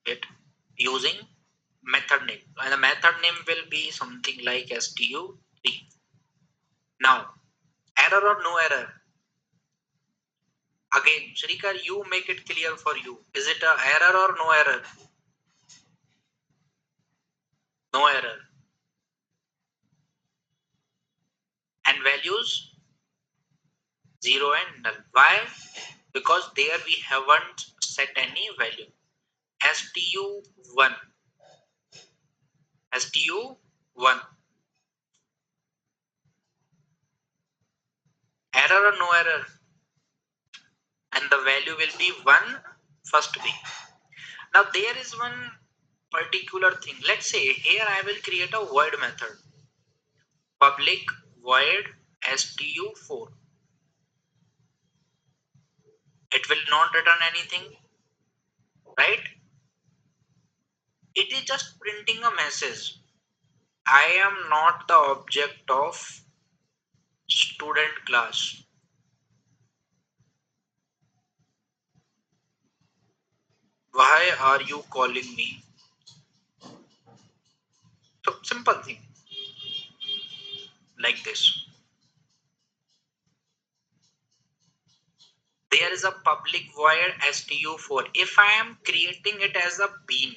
it using method name. And the method name will be something like stu3. Now, error or no error? Again, Shrikar, you make it clear for you. Is it a error or no error? No error. And values 0 and null. Why? Because there we haven't set any value. stu1, stu1, error or no error, and the value will be 1 first being. Now there is one particular thing. Let's say here I will create a void method, public void stu4. It will not return anything, right? It is just printing a message. I am not the object of student class. Why are you calling me? So simple thing like this. There is a public void stu4. If I am creating it as a bean,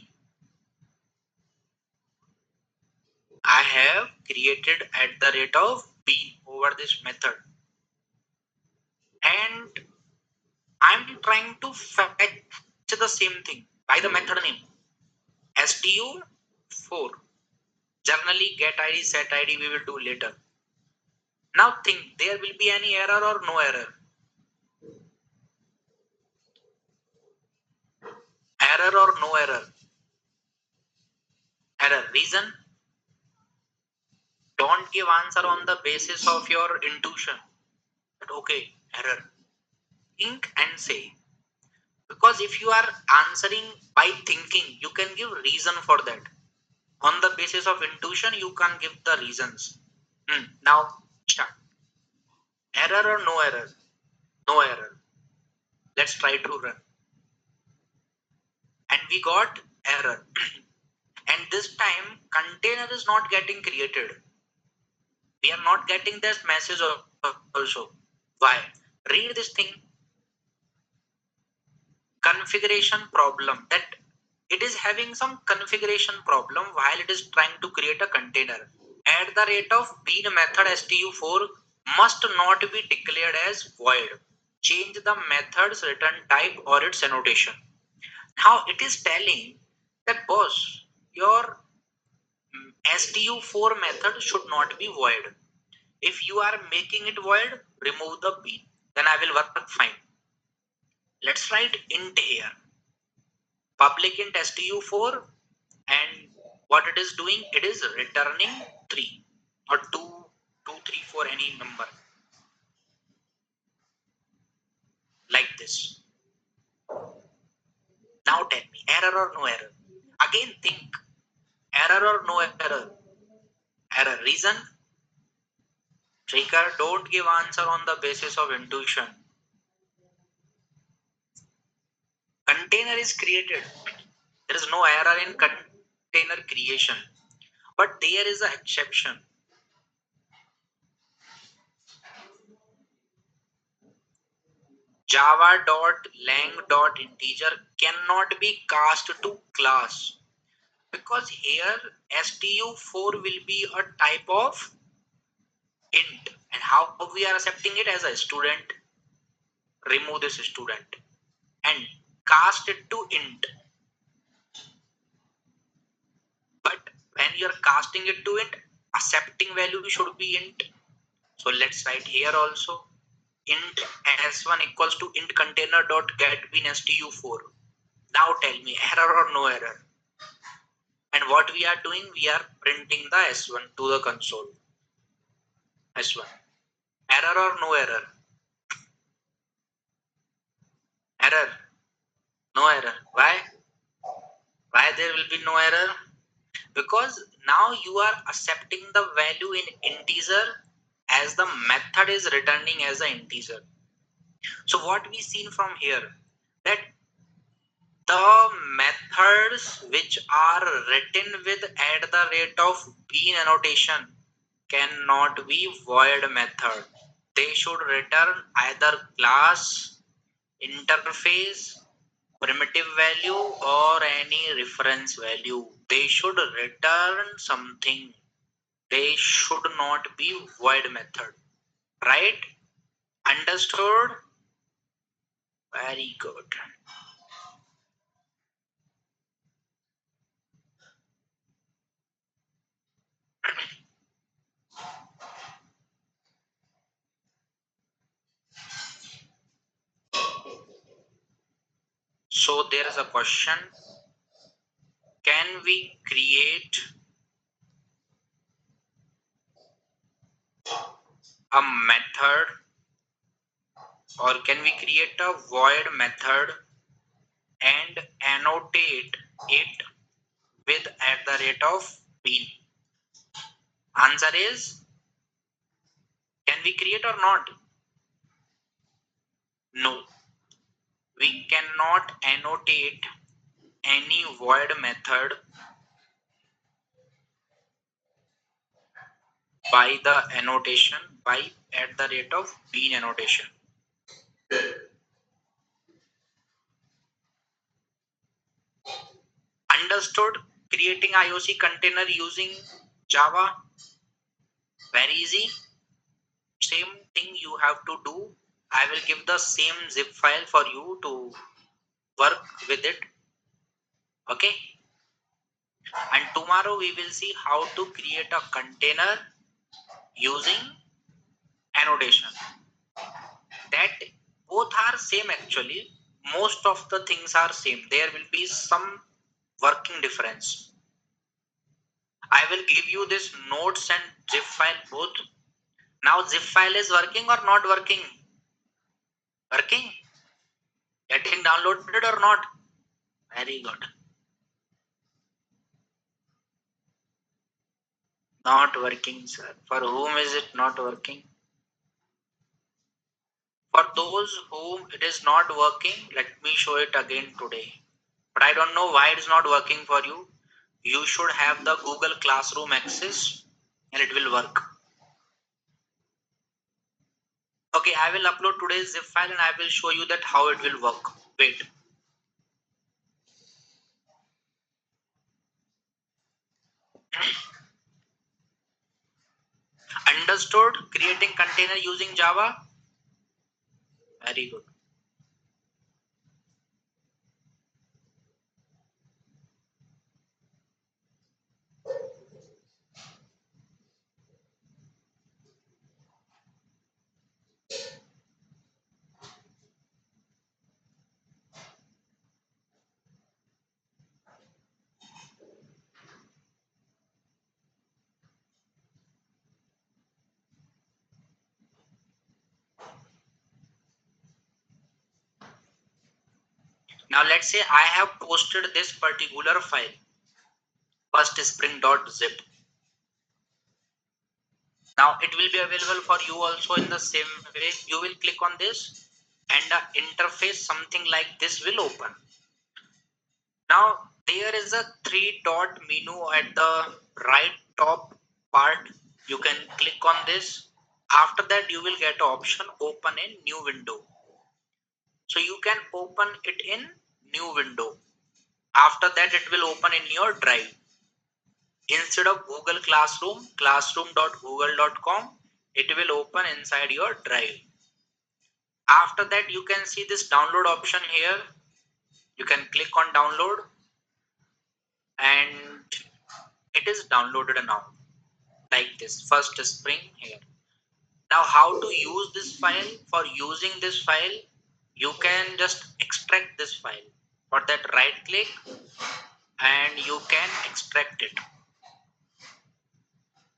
I have created at the rate of bean over this method. And I'm trying to fetch the same thing by the method name stu4. Generally get id set id we will do later. Now think, there will be any error or no error? Error or no error? Error. Reason? Don't give answer on the basis of your intuition. But okay, error. Think and say. Because if you are answering by thinking, you can give reason for that. On the basis of intuition, you can give the reasons. Now start. Error or no error? No error. Let's try to run. And we got error. And this time container is not getting created. We are not getting this message also. Why? Read this thing. Configuration problem, that it is having some configuration problem while it is trying to create a container. At the rate of bean method stu4 must not be declared as void. Change the method's return type or its annotation. Now it is telling that boss, your stu4 method should not be void. If you are making it void, remove the bean. Then I will work fine. Let's write int here. Public int stu4, and what it is doing, it is returning 3 or 2, 2, 3, 4, any number like this. Now tell me, error or no error? Again think, error or no error? Error. Reason? Trigger, don't give answer on the basis of intuition. Container is created. There is no error in container creation. But there is an exception. java.lang.integer cannot be cast to class, because here stu4 will be a type of int, and how we are accepting it as a student. Remove this student and cast it to int. But when you are casting it to int, accepting value should be int. So let's write here also int s1 equals to int container dot get bin stu4. Now tell me, error or no error? And what we are doing, we are printing the s1 to the console. S1. Error or no error? Error. No error. Why? Why there will be no error? Because now you are accepting the value in integer as the method is returning as an integer. So what we seen from here, that the methods which are written with at the rate of bean annotation cannot be void method. They should return either class, interface, primitive value, or any reference value. They should return something. They should not be void method. Right? Understood? Very good. So there is a question. Can we create a method, or can we create a void method and annotate it with at the rate of bean? Answer is, can we create or not? No, we cannot annotate any void method by the annotation by at the rate of bean annotation. Understood? Creating IOC container using Java, very easy. Same thing you have to do. I will give the same zip file for you to work with it. Okay, and tomorrow we will see how to create a container using annotation. That both are same actually. Most of the things are same. There will be some working difference. I will give you this notes and zip file both. Now zip file is working or not working? Working? Getting downloaded or not? Very good. Not working, sir. For whom is it not working? For those whom it is not working, let me show it again today. But I don't know why it is not working for you. You should have the Google Classroom access and it will work. Okay, I will upload today's zip file and I will show you that how it will work. Wait. Understood? Creating container using Java? Very good. Now let's say I have posted this particular file, first spring.zip. Now it will be available for you also in the same way. You will click on this and the interface something like this will open. Now there is a three dot menu at the right top part. You can click on this. After that you will get option open a new window. So you can open it in new window. After that, it will open in your drive. Instead of Google Classroom, classroom.google.com, it will open inside your drive. After that, you can see this download option here. You can click on download and it is downloaded now like this. First Spring here. Now how to use this file? For using this file, you can just extract this file. For that, right click and you can extract it.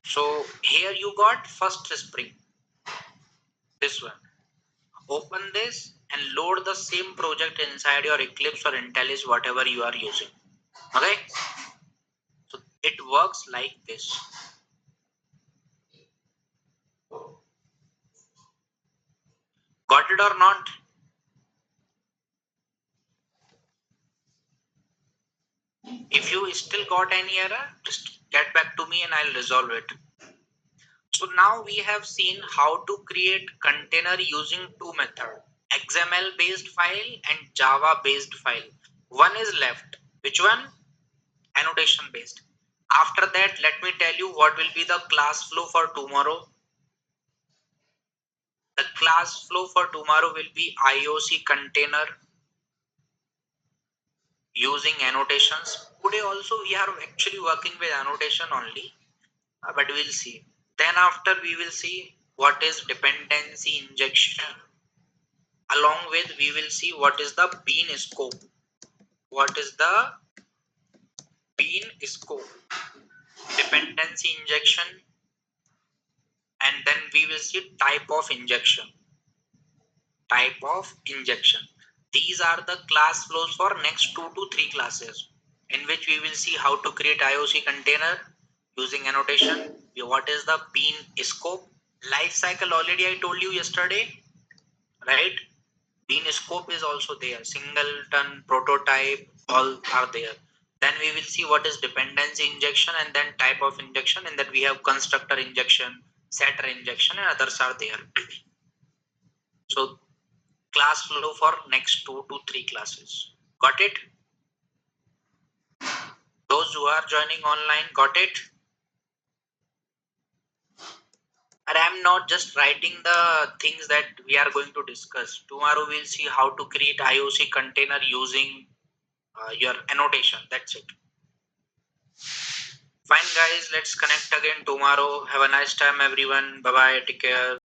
So here you got first Spring, this one. Open this and load the same project inside your Eclipse or IntelliJ, whatever you are using. Okay, so it works like this. Got it or not? If you still got any error, just get back to me and I'll resolve it. So now we have seen how to create container using two methods, XML based file and Java based file. One is left. Which one? Annotation based. After that, let me tell you what will be the class flow for tomorrow. The class flow for tomorrow will be IOC container using annotations. Today also we are actually working with annotation only, but we'll see. Then after we will see what is dependency injection. Along with we will see what is the bean scope. What is the bean scope? Dependency injection, and then we will see type of injection. Type of injection. These are the class flows for next 2 to 3 classes, in which we will see how to create IOC container using annotation. What is the bean scope? Life cycle already I told you yesterday, right? Bean scope is also there. Singleton, prototype, all are there. Then we will see what is dependency injection and then type of injection, and then we have constructor injection, setter injection, and others are there. So class flow for next 2 to 3 classes. Got it? Those who are joining online, got it? And I'm not just writing the things that we are going to discuss. Tomorrow we'll see how to create IOC container using your annotation. That's it. Fine guys, let's connect again tomorrow. Have a nice time everyone. Bye bye. Take care.